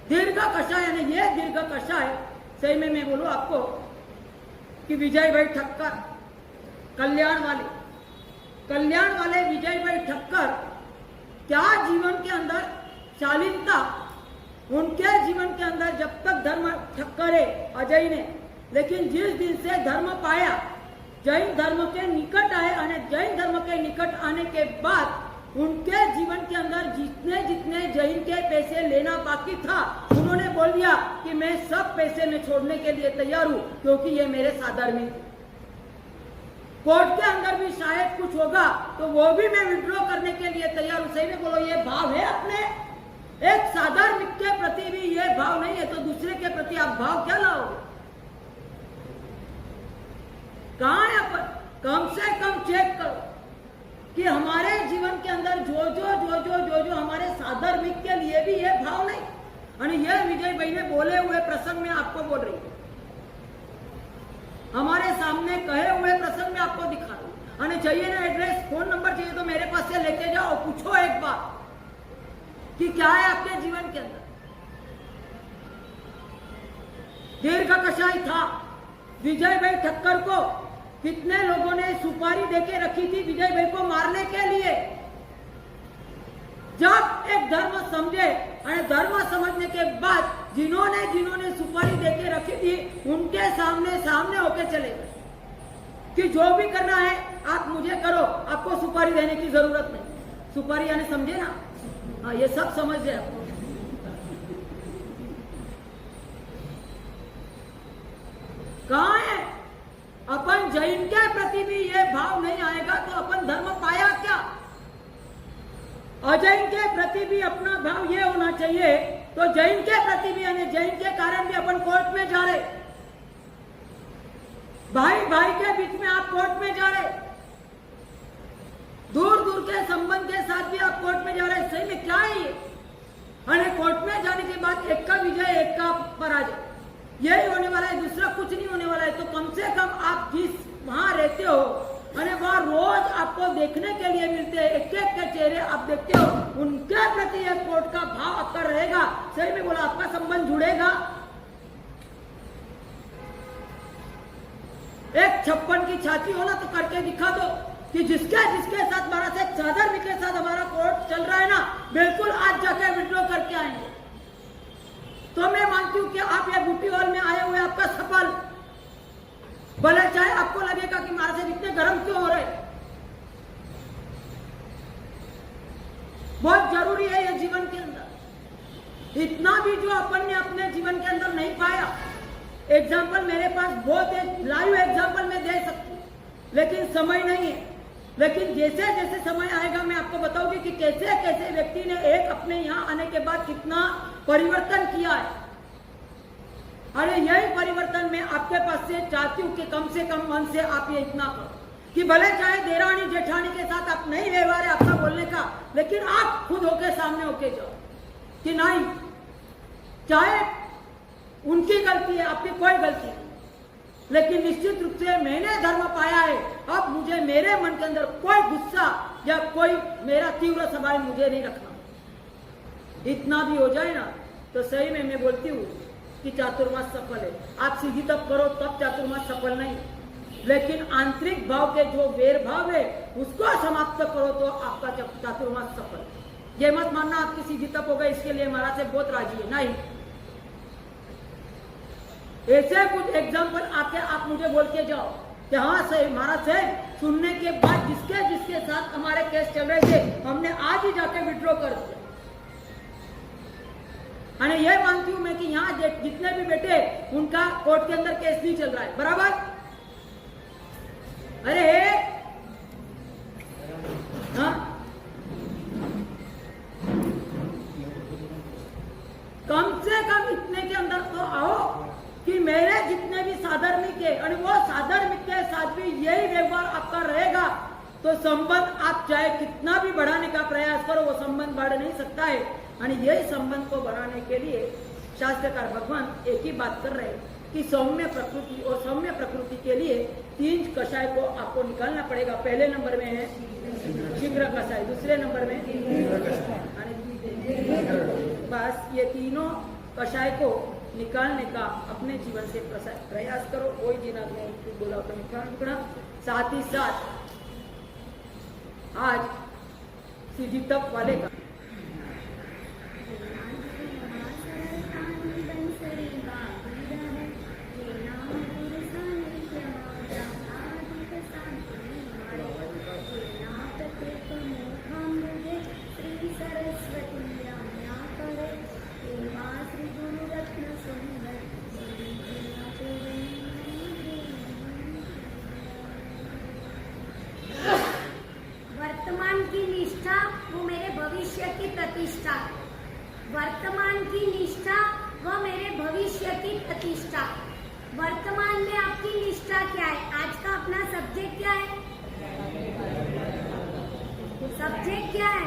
दीर्घ कषाय यानी ये दीर्घ कषाय सही में मैं बोलूं आपको कि विजय भाई ठक्कर कल्याण वाले विजय भाई ठक्कर क्या जीवन के अंदर शालीनता, उनके जीवन के अंदर जब तक धर्म ठक्कर है अजय ने, लेकिन जिस दिन से धर्म पाया, जैन धर्म के निकट आए, और जैन धर्म के निकट आने के बाद उनके जीवन के अंदर जितने जैन के पैसे लेना बाकी था, उन्होंने बोल दिया कि मैं सब पैसे में छोड़ने के लिए तैयार हूं, क्योंकि ये मेरे साधर्मिक। कोर्ट के अंदर भी शायद कुछ होगा तो वो भी मैं विड्रॉ करने के लिए तैयार हूं। सही में बोलो, ये भाव है अपने एक साधर्मिक के प्रति भी ये भाव नहीं है तो दूसरे के प्रति आप भाव क्या लाओगे? कहां है अपन? कम से कम चेक करो कि हमारे जीवन के अंदर जो हमारे साधर्मिक के लिए भी ये भाव नहीं। और ये विजय भाई ने बोले हुए प्रसंग में आपको बोल रही है, हमारे सामने कहे हुए प्रसंग में आपको दिखा रही। और चाहिए ना एड्रेस, फोन नंबर चाहिए तो मेरे पास से लेके जाओ, पूछो एक बार कि क्या है आपके जीवन के अंदर। दीर्घ कषाय था विजय भाई ठक्कर को, कितने लोगों ने सुपारी देके रखी थी विजय भाई को मारने के लिए। जब एक धर्म समझे और धर्म समझने के बाद जिन्होंने सुपारी देके रखी थी उनके सामने होके चले गए कि जो भी करना है आप मुझे करो, आपको सुपारी देने की जरूरत नहीं। सुपारी यानी समझे ना? हाँ, ये सब समझ जाए आपको। कहां है अपन? जैन के प्रति भी ये भाव नहीं आएगा तो अपन धर्म पाया क्या? अजैन के प्रति भी अपना भाव ये होना चाहिए, तो जैन के प्रति भी यानी जैन के कारण भी अपन कोर्ट में जा रहे, भाई के बीच में आप कोर्ट में जा रहे, दूर के संबंध के साथ भी आप कोर्ट में जा रहे। सही में क्या है ये? अरे कोर्ट में जाने के बाद एक का विजय एक का पराजय, यही होने वाला है, दूसरा कुछ नहीं होने वाला है। तो कम से कम आप जिस वहां रहते हो, अरे वहां रोज आपको देखने के लिए मिलते हैं, एक के चेहरे आप देखते हो, उनके प्रति एक कोर्ट का भाव आपका रहेगा। सही में बोला, आपका संबंध जुड़ेगा। एक 56 की छाती हो ना तो करके दिखा दो कि जिसके साथ हमारा से चादर के साथ हमारा कोर्ट चल रहा है ना, बिल्कुल आज जाके विड्रॉ करके आएंगे। तो मैं मानती हूं कि आप ये बूटी हॉल में आए हुए आपका सफल, भले चाहे आपको लगेगा कि महाराज साहब इतने गर्म क्यों हो रहे, बहुत जरूरी है ये जीवन के अंदर। इतना भी जो अपन ने अपने जीवन के अंदर नहीं पाया, एग्जाम्पल मेरे पास बहुत है, लाइव एग्जाम्पल मैं दे सकती हूँ, लेकिन समय नहीं है। लेकिन जैसे जैसे समय आएगा मैं आपको बताऊंगी कि कैसे कैसे व्यक्ति ने एक अपने यहाँ आने के बाद कितना परिवर्तन किया है। अरे यही परिवर्तन मैं आपके पास से चाहती हूँ कि कम से कम मन से आप ये इतना करो कि भले चाहे देरानी जेठानी के साथ आप नहीं व्यवहार है आपका बोलने का, लेकिन आप खुद होके सामने होके जाओ कि नहीं, चाहे उनकी गलती है, आपकी कोई गलती नहीं, लेकिन निश्चित रूप से मैंने धर्म पाया है। अब मुझे मेरे मन के अंदर कोई गुस्सा या कोई मेरा तीव्र स्वभाव मुझे नहीं रखना। इतना भी हो जाए ना तो सही में मैं बोलती हूँ कि चातुर्मास सफल है। आप सीधी तब करो तब चातुर्मास सफल नहीं, लेकिन आंतरिक भाव के जो वेर भाव है उसको समाप्त करो तो आपका चातुर्मास सफल। ये मत मानना आपकी सीधी तप हो गई इसके लिए महाराज से बहुत राजी है, नहीं। ऐसे कुछ एग्जाम्पल आके आप मुझे बोल के जाओ कि हाँ सही महाराज से सुनने के बाद जिसके जिसके साथ हमारे केस चल रहे थे हमने आज ही जाके विड्रॉ कर दिया। अरे ये मानती हूं मैं कि यहाँ जितने भी बेटे उनका कोर्ट के अंदर केस नहीं चल रहा है, बराबर। अरे हाँ, कम से कम इतने के अंदर तो आओ कि मेरे जितने भी साधर्मिक है और वो साधर्मिक के साथ भी यही व्यवहार आपका रहेगा तो संबंध आप चाहे कितना भी बढ़ाने का प्रयास करो वो संबंध बढ़ नहीं सकता है। और यही संबंध को बढ़ाने के लिए शास्त्रकार भगवान एक ही बात कर रहे हैं कि सौम्य प्रकृति, और सौम्य प्रकृति के लिए 3 कषाय को आपको निकालना पड़ेगा। पहले नंबर में है शीघ्र कषाय, दूसरे नंबर में बस ये तीनों कषाय को निकालने का अपने जीवन से प्रयास करो। कोई जीना में बोला तो निकालना, साथ ही साथ आज सीधी तप वाले का प्रतिष्ठा, वर्तमान की निष्ठा व मेरे भविष्य की प्रतिष्ठा। वर्तमान में आपकी निष्ठा क्या है? आज का अपना सब्जेक्ट क्या है? सब्जेक्ट क्या है?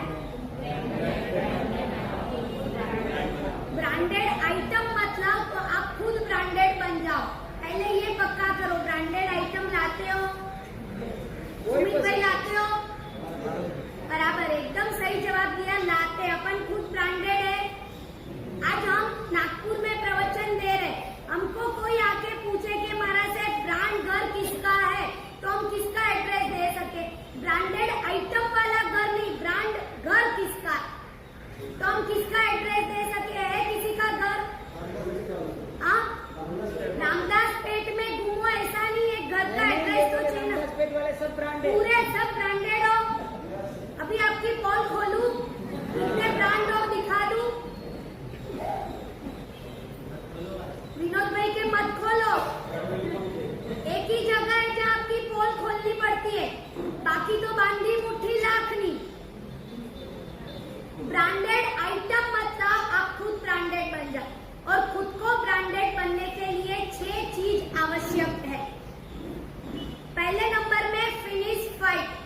ब्रांडेड आइटम मतलब तो आप खुद ब्रांडेड बन जाओ। पहले ये पक्का करो, ब्रांडेड आइटम लाते हो? सुमित भाई लाते हो? बराबर, एकदम सही जवाब दिया, लाते। अपन खुद ब्रांडेड है। आज हम नागपुर में प्रवचन दे रहे, हमको कोई आके पूछे कि महाराज से ब्रांड घर किसका है तो हम किसका एड्रेस दे सके। ब्रांडेड आइटम वाला घर नहीं, ब्रांड घर किसका तो हम किसका एड्रेस दे सके। है किसी का घर? हाँ, रामदास पेट में घूमो ऐसा नहीं है, घर का एड्रेस तो चाहिए ना। पेट वाले सब ब्रांडेड, पूरे सब ब्रांडेड हो। अभी आपकी पोल खोलूं, कितने ब्रांड हो दिखा दूं? विनोद भाई के मत खोलो, एक ही जगह है जहाँ आपकी पोल खोलनी पड़ती है, बाकी तो बांधी मुट्ठी लाखनी। ब्रांडेड आइटम मतलब आप खुद ब्रांडेड बन जाए, और खुद को ब्रांडेड बनने के लिए 6 चीज आवश्यक है। पहले नंबर में फिनिश फाइट।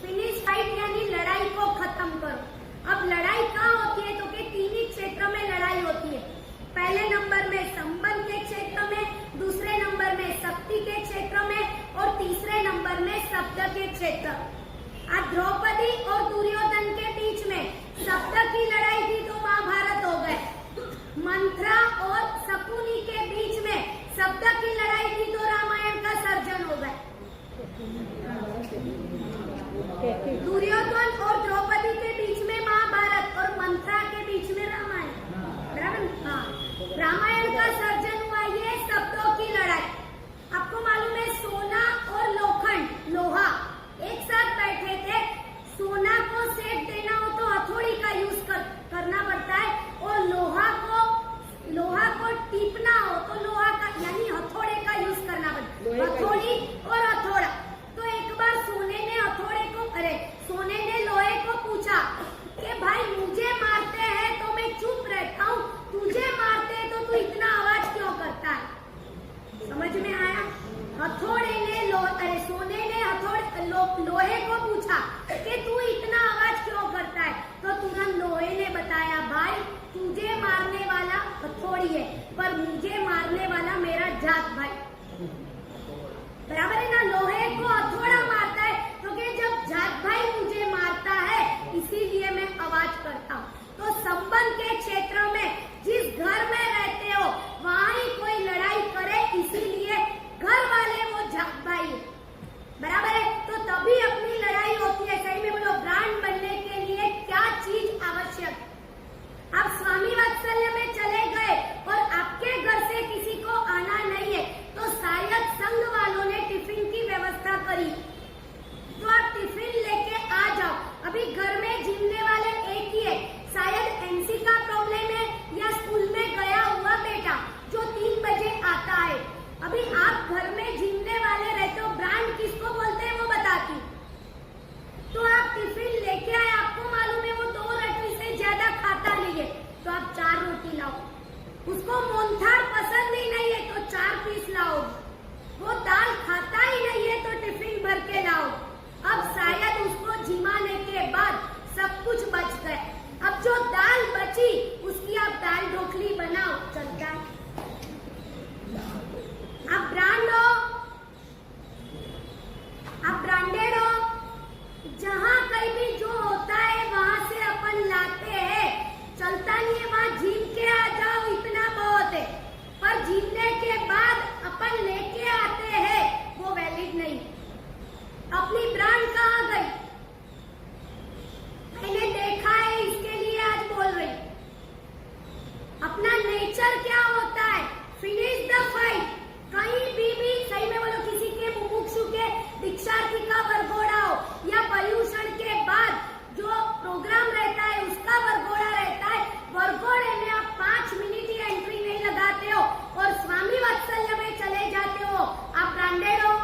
फिनिश फाइट यानी लड़ाई को खत्म करो। अब लड़ाई कहाँ होती है तो कि 3 ही क्षेत्र में लड़ाई होती है। पहले नंबर में संबंध के क्षेत्र में, दूसरे नंबर में शक्ति के क्षेत्र में, और तीसरे नंबर में शब्द के क्षेत्र। आज द्रौपदी और दुर्योधन के बीच में शब्द की लड़ाई थी तो महाभारत हो गए। मंथरा और शकुनी के बीच में शब्द की लड़ाई थी तो रामायण का सर्जन हो गए। दुर्योधन और द्रौपदी के बीच में महाभारत और मंथरा के बीच में रामायण। बराबर? हाँ, बराबर है ना। लोहे को हथौड़ा मारता है क्योंकि जब जाट भाई मुझे मारता है इसीलिए मैं आवाज करता हूँ। तो संबंध के क्षेत्र में जिस घर में रहते हो वहां ही कोई लड़ाई करे इसीलिए घर वाले वो जाट भाई है, बराबर है। तो तभी अपनी लड़ाई होती है। सही में बोलो, ब्रांड बनने के लिए क्या चीज आवश्यक है? आप स्वामी वात्सल्य में चले गए और आपके घर से किसी को आना नहीं है तो शायद संघ वालों ने टिफिन की व्यवस्था करी तो आप टिफिन लेके आ जाओ। अभी घर में जिमने वाले एक ही है, शायद एनसी का प्रॉब्लम है या स्कूल में गया हुआ बेटा जो 3 बजे आता है। अभी आप घर में जिमने वाले रहते हो, ब्रांड किसको बोलते हैं वो बताती। तो आप टिफिन लेके आए, आपको मालूम है वो 2 रोटी से ज्यादा खाता नहीं है तो आप 4 रोटी लाओ। उसको मोहनथाल पसंद ही नहीं है तो 4 पीस लाओ। वो दाल खाता ही नहीं है तो टिफिन भर के लाओ। अब शायद उसको जिमाने के बाद सब कुछ बच गए। अब जो दाल बची उसकी आप दाल ढोकली बनाओ, चलता है। आप ब्रांड हो, आप ब्रांडेड हो, जहाँ कहीं भी जो होता है वहां से अपन लाते हैं, चलता नहीं है। वहां जीम के आ जाओ इतना बहुत है, पर जीतने के बाद अपन लेके आते हैं वो वैलिड नहीं। अपनी ब्रांड कहाँ गई? मैंने देखा है, इसके लिए आज बोल रही। अपना नेचर क्या होता है? Finish the fight. कहीं भी सही में बोलो, किसी के मुमुक्षु के दीक्षार्थी का वरघोड़ा हो या पर्यूषण के बाद जो प्रोग्राम रहता है उसका वरघोड़ा रहता है, वरघोड़े में आप 5 मिनट ही एंट्री नहीं लगाते हो और स्वामी वात्सल्य में चले जाते हो। आप ब्रांडेड हो,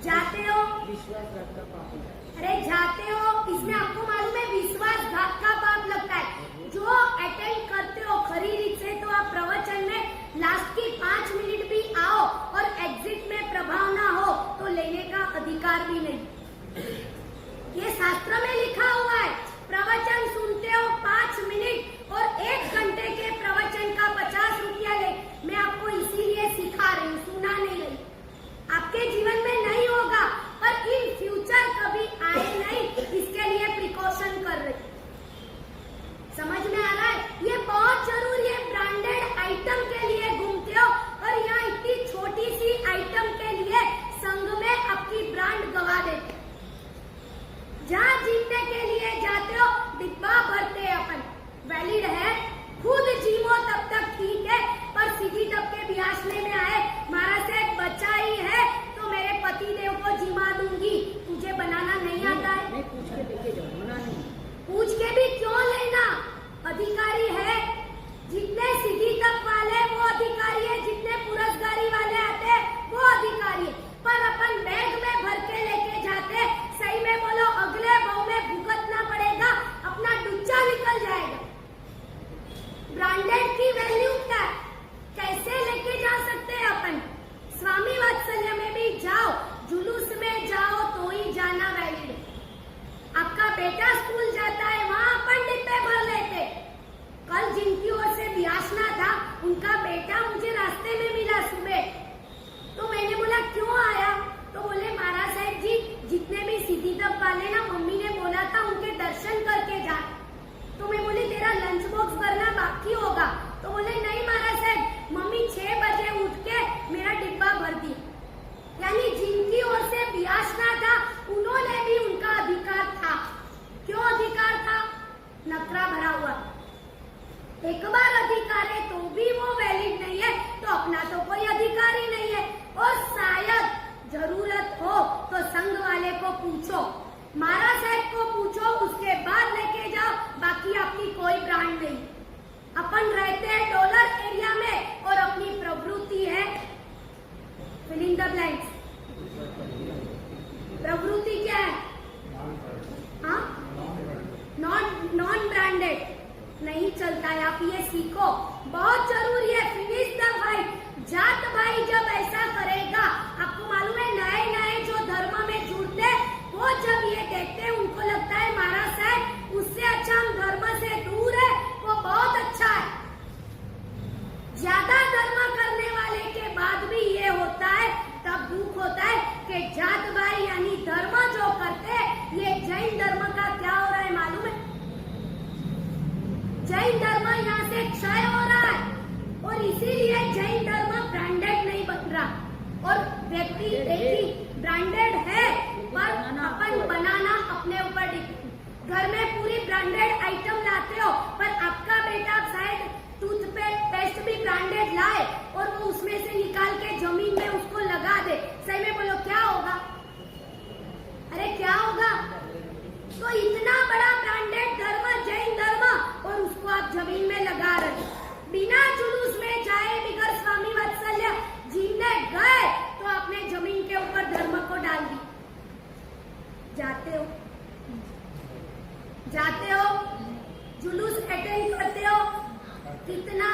जाते हो, विश्वासघात का पाप है। अरे जाते हो, इसमें आपको मालूम है विश्वासघात का पाप लगता है। जो अटेंड करते हो खरी रीत से तो आप प्रवचन में लास्ट की 5 मिनट भी आओ और एग्जिट में प्रभाव ना हो तो लेने का अधिकार भी नहीं। ये शास्त्र में लिखा हुआ है। प्रवचन सुनते हो 5 मिनट और 1 घंटे के प्रवचन का 50 रुपया ले। मैं आपको इसीलिए सिखा रही हूँ, सुना नहीं रही। आपके जीवन में नहीं होगा पर इन फ्यूचर कभी आए नहीं, इसके लिए प्रिकॉशन कर रही। समझ में आ रहा है? ये बहुत जरूरी है। ब्रांडेड आइटम के लिए घूमते हो और यहाँ इतनी छोटी सी आइटम के लिए संघ में आपकी ब्रांड गवा देते। जहाँ जीतने के लिए जाते हो डिब्बा भरते हैं अपन, वैलिड है। खुद जीवो तब तक ठीक है, पर सीधी तबके बिहासने में आए, महाराज साहब बचा ही है तो मेरे पति देव को जिमा दूंगी, तुझे बनाना नहीं आता है। नहीं, पूछ के देखे जाओ, मना नहीं। पूछ के भी क्यों लेना? अधिकारी है। जितने सीधी तक वाले वो अधिकारी है, जितने पुरस्कारी वाले आते हैं वो अधिकारी है। पर अपन बैग में भर के लेके जाते, सही में बोलो अगले भाव में भुगतना पड़ेगा, अपना डुच्चा निकल जाएगा। ब्रांडेड की वैल्यू क्या है? कैसे लेके जा सकते हैं अपन? स्वामी वात्सल्य में भी जाओ, जुलूस में जाओ तो ही जाना वैलिड है। आपका बेटा स्कूल जाता है, वहां अपन डिब्बे भर लेते। कल जिनकी ओर से बिहासना था उनका बेटा मुझे रास्ते में मिला सुबह, तो मैंने बोला क्यों आया? तो बोले महाराज साहब जी जितने भी सीधी तब वाले ना मम्मी ने बोला था उनके दर्शन करके जा। तो मैं बोली तेरा लंच बॉक्स भरना बाकी होगा। तो बोले नहीं महाराज साहब, मम्मी 6 बजे उठ के मेरा डिब्बा भर दी। यानी जिनकी ओर से बिहासना था उन्होंने भी उनका अधिकार था। क्यों अधिकार था? नखरा भरा हुआ। एक बार अधिकार है तो भी वो वैलिड नहीं है तो अपना तो कोई अधिकार ही नहीं है। और शायद जरूरत हो तो संघ वाले को पूछो, महाराज साहब को पूछो, उसके बाद लेके जाओ, बाकी आपकी कोई ब्रांड नहीं। अपन रहते हैं डॉलर एरिया में और अपनी प्रवृत्ति है फिल इन द ब्लैंक्स। प्रवृत्ति क्या है? हाँ, नॉन ब्रांडेड नहीं चलता है। आप ये सीखो, बहुत जरूरी है। Finish the fight. जात भाई जब ऐसा करेगा, आपको मालूम है नए नए जो धर्म में जुड़ते वो जब ये देखते हैं उनको लगता है महाराज साहब उससे अच्छा हम धर्म से दूर है, वो बहुत अच्छा है। ज्यादा धर्म कर जैन धर्म यहाँ से क्षय हो रहा है और इसीलिए जैन धर्म ब्रांडेड नहीं बन रहा। और व्यक्ति देखिए ब्रांडेड है पर अपन बनाना अपने ऊपर घर में पूरी ब्रांडेड आइटम लाते हो, पर आपका बेटा शायद टूथपेस्ट भी ब्रांडेड लाए और वो उसमें से निकाल के जमीन में उसको लगा दे। सही में बोलो क्या होगा? अरे क्या होगा? तो इतना बड़ा ब्रांडेड धर्म जैन धर्म और उसको आप जमीन में लगा रहे, बिना जुलूस में जाए बिगर स्वामी वात्सल्य जीने गए तो आपने जमीन के ऊपर धर्म को डाल दी। जाते हो जुलूस अटेंड करते हो, कितना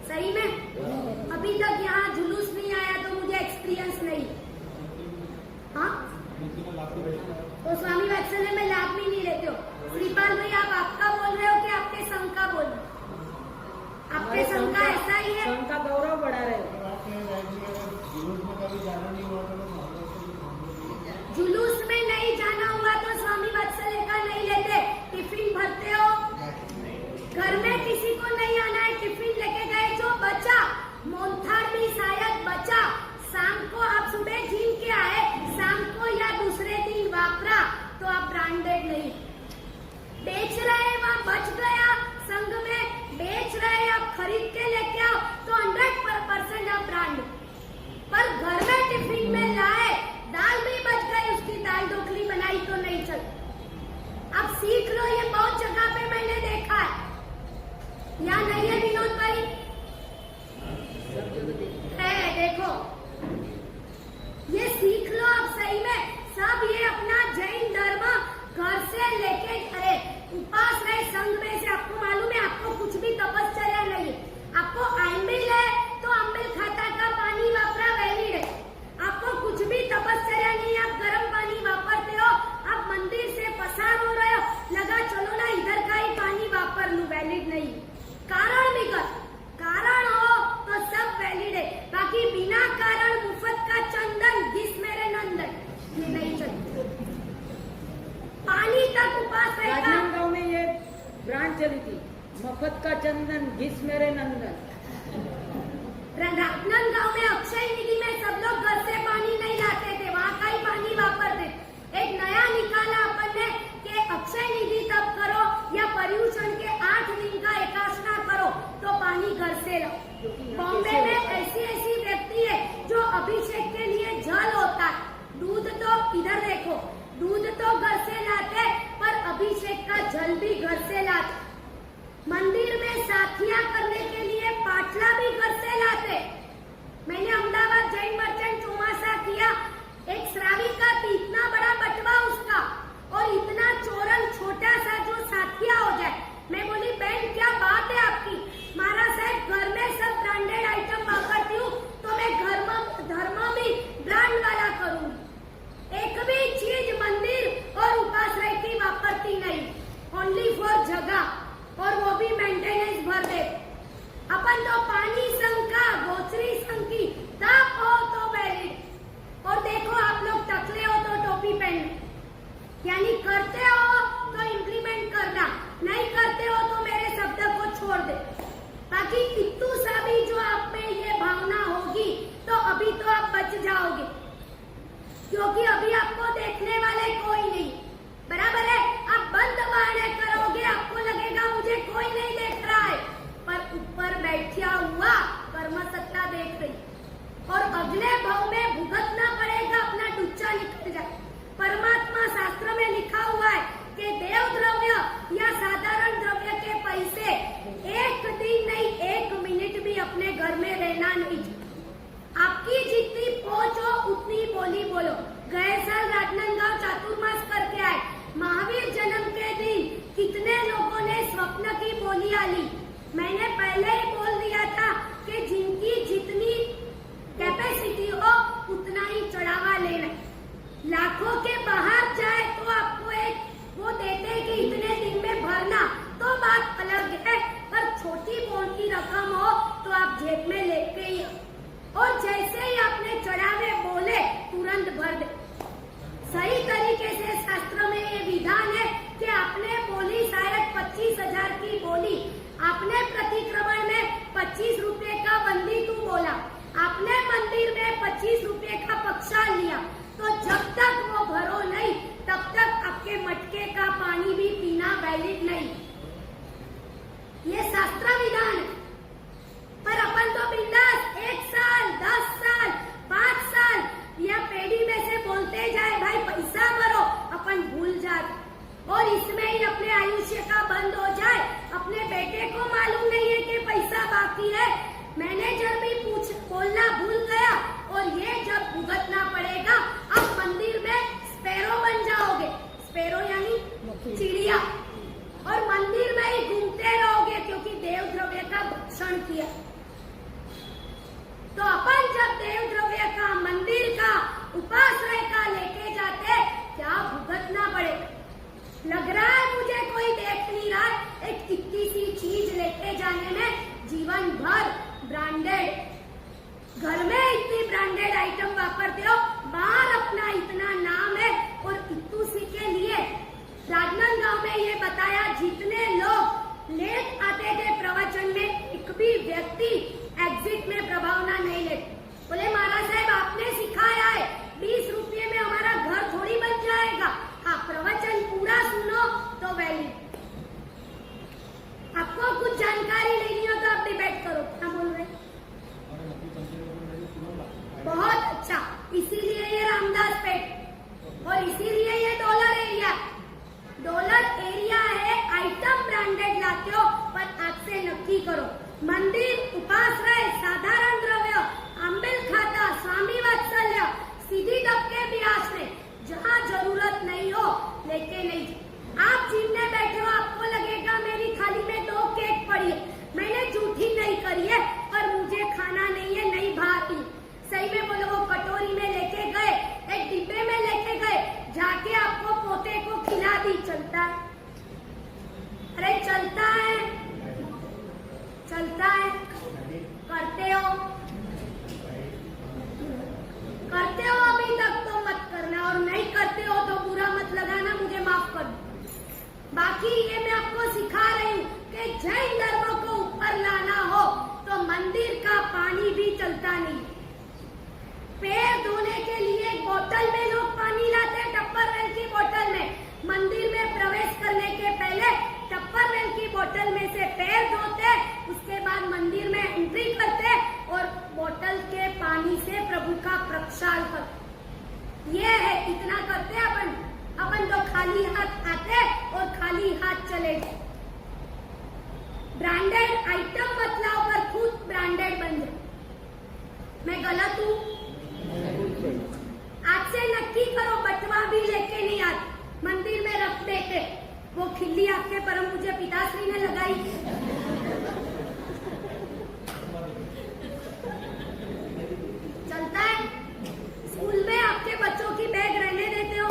सही में अभी तक यहाँ जुलूस नहीं आया तो मुझे एक्सपीरियंस नहीं। हाँ तो स्वामी वात्सल्य में लाभ भी नहीं लेते हो। श्रीपाल भाई आप आपका बोल रहे हो कि आपके संघ का बोल रहे हो? आपके संघ का ऐसा ही है, संघ का गौरव बढ़ा रहे हो। जुलूस में नहीं जाना हुआ तो स्वामी वात्सल्य का नहीं लेते। टिफिन भरते हो, घर में किसी को नहीं आना है, टिफिन लेके गए, जो बचा मोनथार भी शायद बचा, शाम को आप सुबह जिम के आए, शाम को या दूसरे दिन वापरा, तो आप ब्रांडेड नहीं। बेच रहे वहाँ बच गया, संघ में बेच रहे आप खरीद के लेके आओ तो 100% आप ब्रांड। पर घर में टिफिन में लाए, दाल भी बच गई, उसकी दाल ढोकली बनाई तो नहीं चल। अब सीख लो, ये बहुत जगह पे मैंने देखा है। यहाँ नहीं है विनोद भाई? है, देखो ये सीख लो आप सही में। सब ये अपना जैन धर्म घर से लेके, अरे उपास रहे संघ में से, आपको मालूम है आपको कुछ भी तपश्चर्या नहीं है। आपको आंबिल है तो आंबिल खाता का पानी वापरा वैलिड है। आपको कुछ भी तपश्चर्या नहीं, आप गर्म पानी वापरते हो, आप मंदिर से पसार हो रहे हो, लगा चलो ना इधर का ही पानी वापर लूं, वैलिड नहीं। कारण बिगर कारण हो तो सब वैलिड है, बाकी बिना कारण मुफ्त का चंदन घिस मेरे नंदन, ये नहीं चलता। पानी तक उपास रहेगा। राजनांदगांव में ये ब्रांड चली थी, मफत का चंदन घिस मेरे नंदन। राजनांदगांव में अक्षय निधि में सब लोग घर से पानी नहीं लाते थे, वहाँ का ही पानी वापरते। एक नया निकाला अपन ने कि अक्षय निधि तब करो या पर्यूषण के 8 दिन का एकादशना करो तो पानी घर से लाओ। बॉम्बे में ऐसी व्यक्ति है जो अभिषेक के लिए जल होता है, दूध तो इधर देखो, दूध तो घर से लाते पर अभिषेक का जल भी घर से लाते। मंदिर में साथिया करने के लिए पाटला भी घर से लाते। मैंने अहमदाबाद जैन मर्चेंट चौमासा किया, एक श्राविका थी, इतना बड़ा बटवा उसका और इतना चोरन छोटा सा जो साथिया हो जाए। मैं बोली बहन क्या बात है आपकी, महाराज साहब घर में सब ब्रांडेड आइटम वापरती हूँ तो मैं धर्म भी ब्रांड वाला करूंगी। एक भी चीज मंदिर और उपासना की वापरती नहीं, ओनली फॉर जगह, और वो भी मेंटेनेंस भर दे। अपन तो पानी संघ का, गोचरी संघ की, ताप हो तो वैलिड। और देखो आप लोग टकले हो तो टोपी पहन, यानी करते हो तो इम्प्लीमेंट करना, नहीं करते हो तो मेरे शब्द को छोड़ दे। बाकी इतू सा भी जो आप में ये भावना होगी तो अभी तो आप बच जाओगे, क्योंकि अभी आपको देखने वाले कोई नहीं, बराबर है। आप बंद बाणे करोगे, आपको लगेगा मुझे कोई नहीं देख रहा है, पर ऊपर बैठा हुआ कर्म सत्ता देख रही, और अगले भाव में भुगतना पड़ेगा, अपना डुच्चा निकल जाए। परमात्मा शास्त्र में लिखा हुआ है कि देव द्रव्य या साधारण द्रव्य के पैसे एक दिन नहीं, 1 मिनट भी अपने घर में रहना नहीं। आपकी जितनी पहुंच हो उतनी बोली बोलो। गए साल राजनांदगांव चातुर्मास करके आए, महावीर जन्म के दिन कितने लोगों ने स्वप्न की बोलियां ली। मैंने पहले ही बोल दिया था कि जिनकी जितनी कैपेसिटी हो उतना ही चढ़ावा लेना। लाखों के बाहर जाए तो आपको एक वो देते कि इतने दिन में भरना, तो बात अलग है, पर छोटी मोटी रकम हो तो आप जेब में लेके ही, और जैसे ही आपने चढ़ावे बोले तुरंत भर दे। सही तरीके से शास्त्र में ये विधान है, कि आपने बोली शायद 25,000 की बोली, आपने प्रतिक्रमण में 25 रुपए का बंदी तू बोला, आपने मंदिर में 25 रुपए का पक्षा लिया, तो जब तक वो भरो नहीं तब तक आपके मटके का पानी भी पीना वैलिड नहीं। ये शास्त्र विधान है। पर अपन तो बिंदास 1 साल, 10 साल, 5 साल या पेड़ी में से बोलते जाए भाई पैसा भरो, अपन भूल जाते और इसमें ही अपने आयुष्य का बंद हो जाए। अपने बेटे को मालूम नहीं है कि पैसा बाकी है, मैनेजर भी बोलना भूल गया और ये जब भुगतना पड़ेगा, अब मंदिर में स्पैरो बन जाओगे। स्पैरो यानी चिड़िया, और मंदिर में ही घूमते रहोगे क्योंकि देव द्रव्य का भक्षण किया। तो अपन जब देव द्रव्य का, मंदिर का, उपाश्रय का लेके जाते, क्या भुगतना पड़ेगा। लग रहा है मुझे कोई देख नहीं रहा, एक इतनी सी चीज लेके जाने में जीवन भर ब्रांडेड, घर में इतनी ब्रांडेड आइटम वापरते हो, बाहर अपना इतना नाम है और इतू सी के लिए राजनांदगांव में ये बताया जितने लोग लेट आते थे प्रवचन में, एक भी व्यक्ति एग्जिट में प्रभावना नहीं लेते। बोले महाराज साहब आपने सिखाया है 20 रुपये में हमारा घर थोड़ी बन जाएगा, हाँ प्रवचन पूरा सुनो तो वैलिड। आपको कुछ जानकारी लेनी हो तो आप डिबेट करो। क्या बोल रहे? बहुत अच्छा, इसीलिए ये रामदास पेट और इसीलिए ये डॉलर एरिया। डॉलर एरिया है, आइटम ब्रांडेड लाते हो, पर आज से नक्की करो मंदिर, उपाश्रय, साधारण द्रव्य, आंबिल खाता, स्वामी वात्सल्य, सीधी दबके ब्याज में, जहाँ जरूरत नहीं हो लेके नहीं। आप जिम में बैठे हो, आपको लगेगा मेरी थाली में 2 केक पड़ी है, मैंने झूठी नहीं करी है पर मुझे खाना नहीं है, नहीं भाती। सही में बोलो, वो कटोरी में लेके गए, एक डिब्बे में लेके गए, जाके आपको पोते को खिला दी, चलता है? अरे चलता है, चलता है। करते हो, करते हो अभी तक तो मत करना, और नहीं करते हो तो बुरा मत लगाना, मुझे माफ कर दो। बाकी ये मैं आपको सिखा रही हूँ कि जैन धर्म को ऊपर लाना हो तो मंदिर का पानी भी चलता नहीं। पैर धोने के लिए बोतल में लोग पानी लाते हैं, टप्परवेल की बोतल में। मंदिर में प्रवेश करने के पहले टप्परवेल की बोतल में से पैर धोते, उसके बाद मंदिर में एंट्री करते और बोतल के पानी से प्रभु का प्रक्षाल करते। ये है, इतना करते अपन। अपन तो खाली हाथ आते और खाली हाथ चले जाते। ब्रांडेड आइटम मत लाओ पर खुद ब्रांडेड बन जाए। मैं गलत हूँ? आज से नक्की करो, बटवा भी लेके नहीं आते, मंदिर में रख देते। वो खिल्ली आपके परम पूज्य पिताश्री ने लगाई। चलता है? स्कूल में आपके बच्चों की बैग रहने देते हो,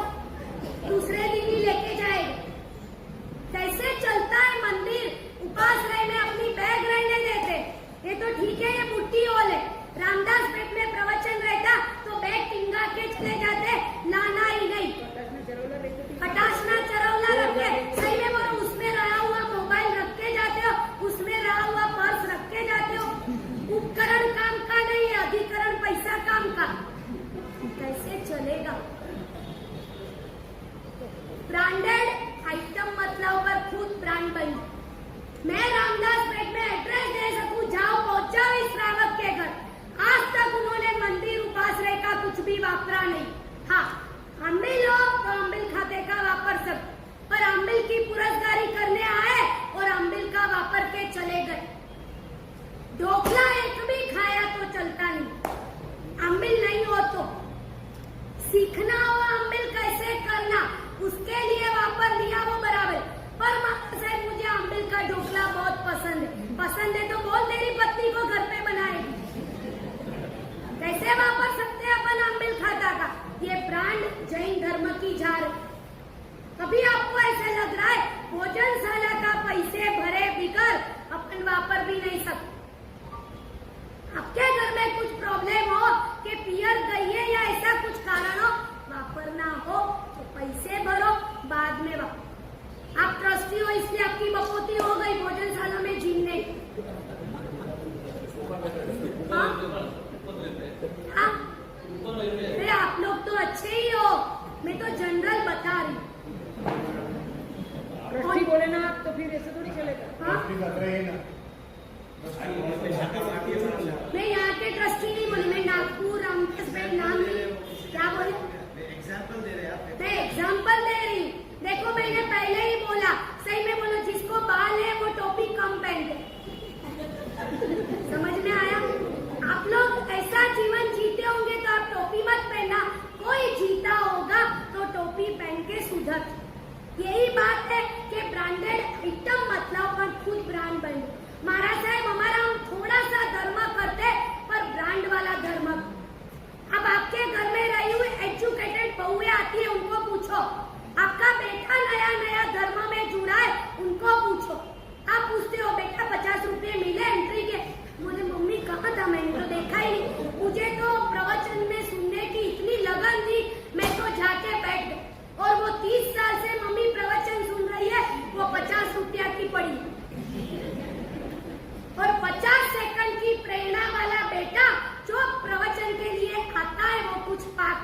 दूसरे दिन ही लेके जाएंगे। कैसे चलता है मंदिर, उपाश्रय में अपनी बैग रहने देते? ये तो ठीक है, ये मुट्ठी होल है। रामदास पेट में प्रवचन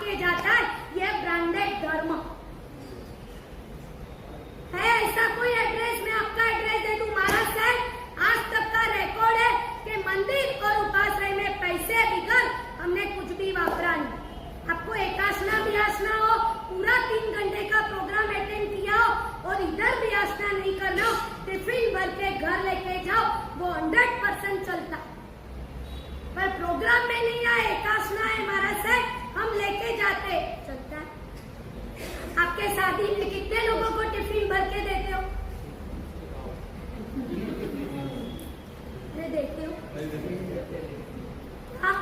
के जाता है ये ब्रांडेड धर्म है। ऐसा कोई एड्रेस, मैं आपका एड्रेस दे दूं, महाराज साहब आज तक का रिकॉर्ड है कि मंदिर और उपाश्रय में पैसे बिगड़ हमने कुछ भी वापरा नहीं। आपको एकासना वियासना हो, पूरा 3 घंटे का प्रोग्राम अटेंड किया हो और इधर वियासना नहीं करना हो, टिफिन भर के घर लेके जाओ, वो 100% चलता। पर प्रोग्राम में नहीं आए, एकासना है महाराज साहब, हम लेके जाते, चलता है। आपके शादी में कितने लोगों को टिफिन भर के देते हो? देते हो? हाँ,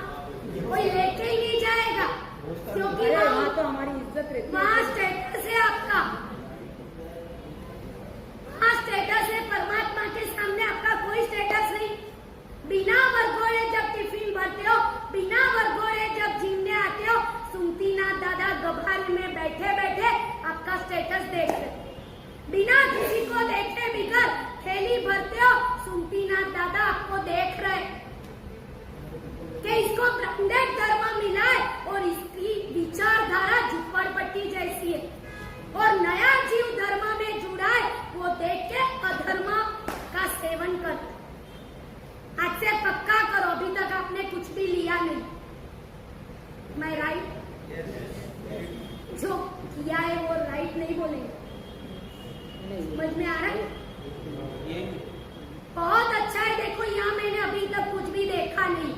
कोई लेके ही नहीं जाएगा क्योंकि वहाँ तो हमारी इज्जत रहती है। वहाँ स्टेटस है आपका, वहाँ स्टेटस है, परमात्मा के सामने आपका कोई स्टेटस नहीं। बिना वर्गोड़े जब टिफिन भरते हो, बिना वर्गोड़े जब जीवने आते हो, सुनती ना दादा गभारे में बैठे बैठे आपका स्टेटस देखते, बिना किसी को देखे बिगर थैली भरते हो, सुनती ना दादा आपको देख रहे कि इसको ब्रांडेड धर्म मिला है और इसकी विचारधारा झुप्पड़पट्टी जैसी है और नया जीव धर्म में जुड़ा है, वो देख के अधर्म का सेवन कर। आज से पक्का करो, अभी तक आपने कुछ भी लिया नहीं। मैं राइट? जो किया है वो राइट नहीं बोलेंगे, समझ में आ रहा है? बहुत अच्छा है। देखो यहाँ मैंने अभी तक कुछ भी देखा नहीं,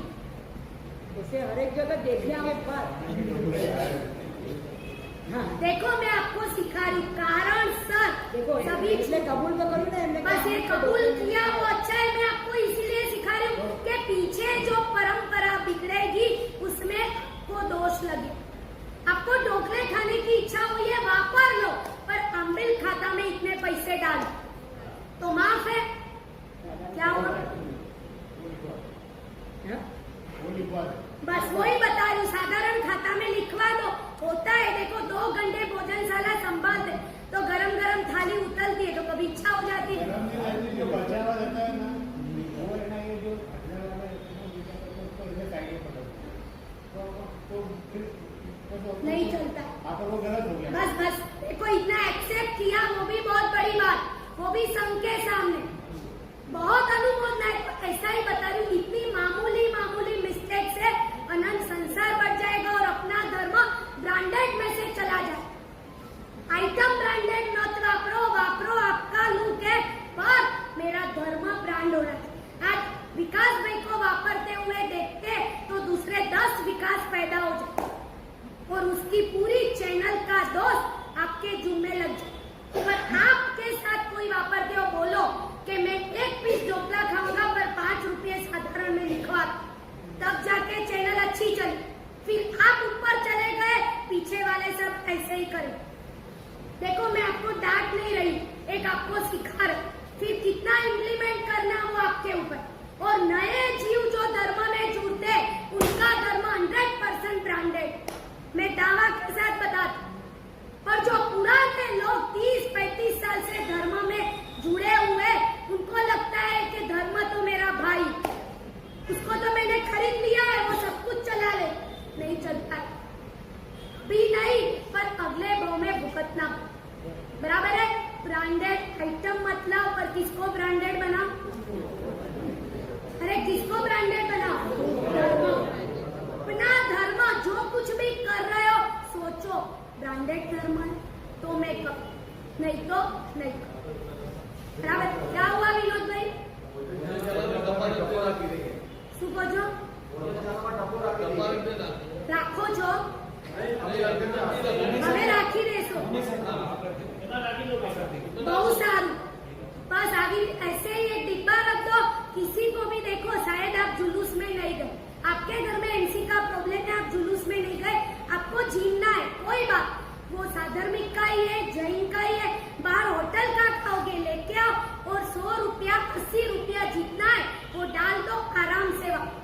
उसे हर एक जगह देखने आओ एक बार। हाँ देखो मैं आपको सिखा रही हूँ, कारण सर देखो सभी इसलिए कबूल तो करूँ ना, बस ये कबूल किया वो अच्छा है। मैं आपको इसीलिए सिखा रही हूँ कि पीछे जो परंपरा बिगड़ेगी उसमें आपको दोष लगे। आपको ढोकले खाने की इच्छा हुई है, वापर लो, पर अम्बिल खाता में इतने पैसे डालो तो माफ है, क्या हुआ? बस वही बता रही हूँ, साधारण खाता में लिखवा दो, होता है। देखो 2 घंटे भोजनशाला संभालते तो गरम गरम थाली उतरती है तो कभी इच्छा हो जाती है। नहीं चलता, बस बस देखो इतना एक्सेप्ट किया वो भी बहुत बड़ी बात, वो भी संघ के सामने बहुत अनुमोदन है। ऐसा ही बता रही हूँ, इतनी मामूली मामूली मिस्टेक से अनंत संसार बढ़ जाएगा और अपना धर्म ब्रांडेड में से चला जाए। आइटम ब्रांडेड मत वापरो, वापरो आपका लुक है, पर मेरा धर्म ब्रांड हो रहा है। आज विकास भाई को वापरते हुए देखते तो दूसरे 10 विकास पैदा हो जाए और उसकी पूरी चैनल का दोस्त आपके जुम्मे लग जाए। पर आपके साथ कोई वापरते हो, बोलो कि मैं 1 पीस ढोकला खाऊंगा पर 5 रुपये साधारण में लिखवा, तब जाके चैनल अच्छी चली। फिर आप ऊपर चले गए, पीछे वाले सब ऐसे ही करें। देखो मैं आपको डांट नहीं रही, एक आपको सिखा रही, फिर कितना इम्प्लीमेंट करना वो आपके ऊपर। और नए जीव जो धर्म में जुड़ते उनका धर्म 100% ब्रांडेड, मैं दावा के साथ बताती। पर जो पुराने लोग 30-35 साल से धर्म में जुड़े हुए, उनको लगता है कि धर्म तो मेरा भाई, उसको तो मैंने खरीद लिया है, वो सब कुछ चला ले। नहीं चलता भी नहीं, पर अगले भाव में भुगतना बराबर है। ब्रांडेड आइटम मतलब, पर किसको ब्रांडेड बना? अरे किसको ब्रांडेड बना? अपना धर्म जो कुछ भी कर रहे हो सोचो ब्रांडेड धर्म है तो मैं कर, नहीं तो नहीं कर। बराबर? क्या हुआ विनोद भाई? सुबह जो राखो जो हमें राखी देशो बहुत सारू, बस आगे ऐसे ही एक डिब्बा रख दो। किसी को भी देखो, शायद आप जुलूस में नहीं गए, आपके घर में एनसी का प्रॉब्लम है, आप जुलूस में नहीं गए, आपको जीना है, कोई बात, वो साधर्मिक का ही है, जैन का ही है, बाहर होटल का खाओगे, लेके आओ और 100 रुपया 80 रुपया जितना है वो डाल दो आराम से वक्त,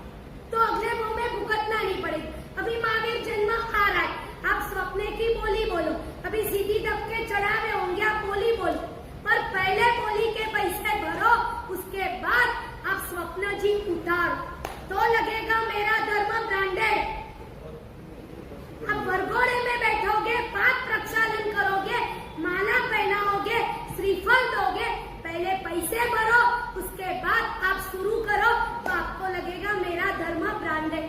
तो अगले मुंह में भुगतना नहीं पड़ेगी। अभी महावीर जन्म आ रहा है, आप स्वप्ने की बोली बोलो, अभी सीधी दबके चढ़ावे होंगे, आप बोली बोलो, पर पहले बोली के पैसे भरो, उसके बाद आप स्वप्न जी उतारो, तो लगेगा मेरा धर्म ब्रांडेड। अब वर्गोड़े श्रीफल दोगे, पहले पैसे भरो, उसके बाद आप शुरू करो, तो आपको लगेगा मेरा धर्म ब्रांडेड।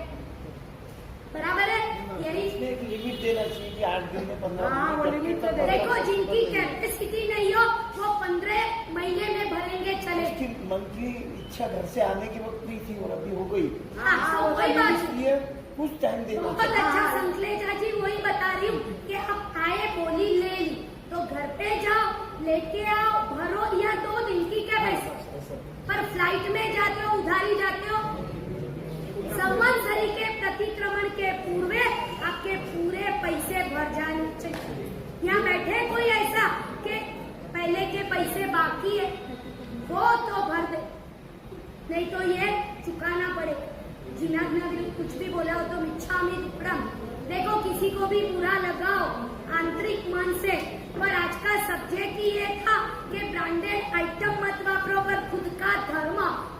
बराबर है? यही इसमें एक लिमिट देना चाहिए कि 8 दिन में 15 हाँ, वो दिन लिमिट में तो देखो, जिनकी कैपेसिटी नहीं हो वो 15 महीने में भरेंगे, चले। उसकी मंथली इच्छा घर से आने की वक्त नहीं थी और अभी हो गई, हाँ, हाँ, वो वही तो बात। इसलिए कुछ टाइम देना बहुत चाहिए। अच्छा संकलेजा जी, वही बता रही हूँ कि आप आए, बोली ले ली, तो घर पे जाओ, लेके आओ, भरो, या 2 दिन की कैपेसिटी। पर फ्लाइट में जाते हो, उधारी जाते हो, संवत्सरी के प्रतिक्रमण के पूर्व आपके पूरे पैसे भर जाने चाहिए। यहाँ बैठे कोई ऐसा कि पहले के पैसे बाकी है, वो तो भर दे, नहीं तो ये चुकाना पड़ेगा। जिनाग नगरी कुछ भी बोला हो तो मिच्छामि दुक्कडम। देखो, किसी को भी बुरा लगाओ आंतरिक मन से, पर आज का सब्जेक्ट ही ये था कि ब्रांडेड आइटम मत वापरो, पर खुद का धर्म,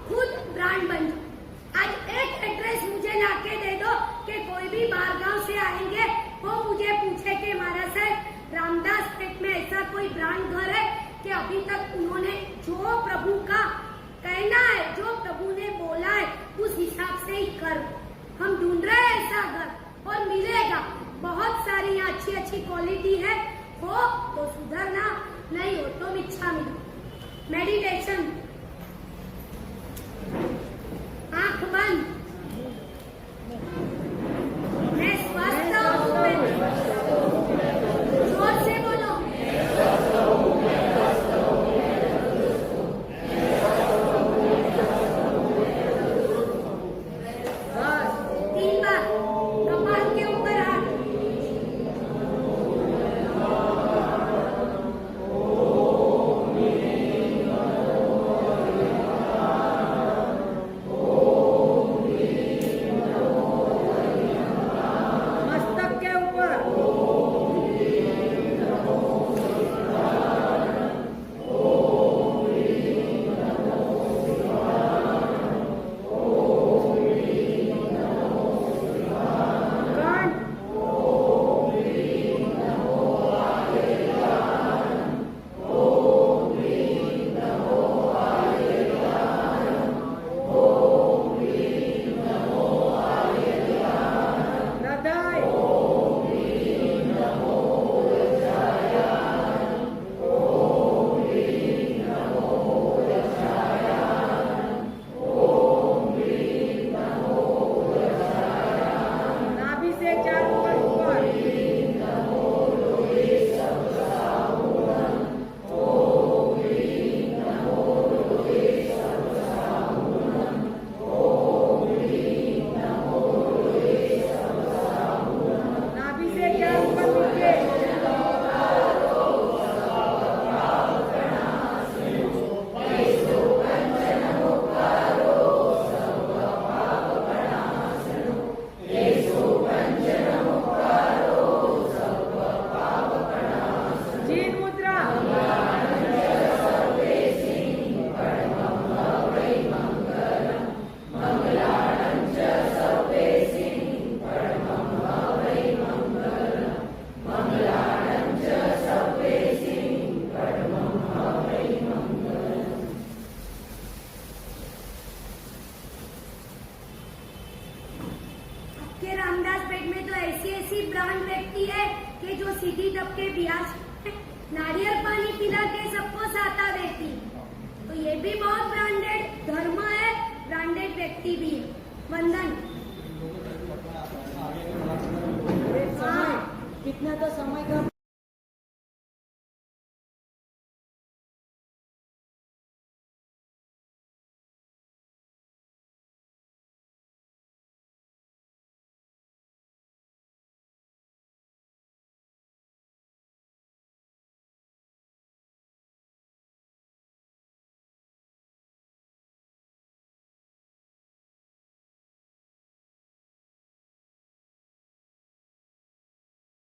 खुद ब्रांड बन जाओ। आज एक एड्रेस मुझे लाके दे दो कि कोई भी बाहर गांव से आएंगे, वो मुझे पूछे कि महाराज साहब रामदास पेट में ऐसा कोई ब्रांड घर है कि अभी तक उन्होंने जो प्रभु का कहना है, जो प्रभु ने बोला है, उस हिसाब से ही कर। हम ढूंढ रहे हैं ऐसा घर और मिलेगा। बहुत सारी यहाँ अच्छी अच्छी क्वालिटी है, हो तो सुधरना, नहीं हो तो मिच्छा मिलो। मेडिटेशन, आंख बंद, मैं स्वस्थ हूँ, जोर से बोलो। बस 3 बार कपाल के ऊपर हाथ। मस्तक के ऊपर, कंठ, हृदय, नाभि से 4 ऊपर ऊपर, नाभि से 4 ऊपर नीचे, जीन मुद्रा, के रामदास पेट में तो ऐसी ऐसी ब्रांड व्यक्ति है कि जो सीधी दबके ब्याज नारियल पानी पिला के सबको साता देती। तो ये भी बहुत ब्रांडेड धर्म है, ब्रांडेड व्यक्ति भी है। वंदन। समय कितना तो समय का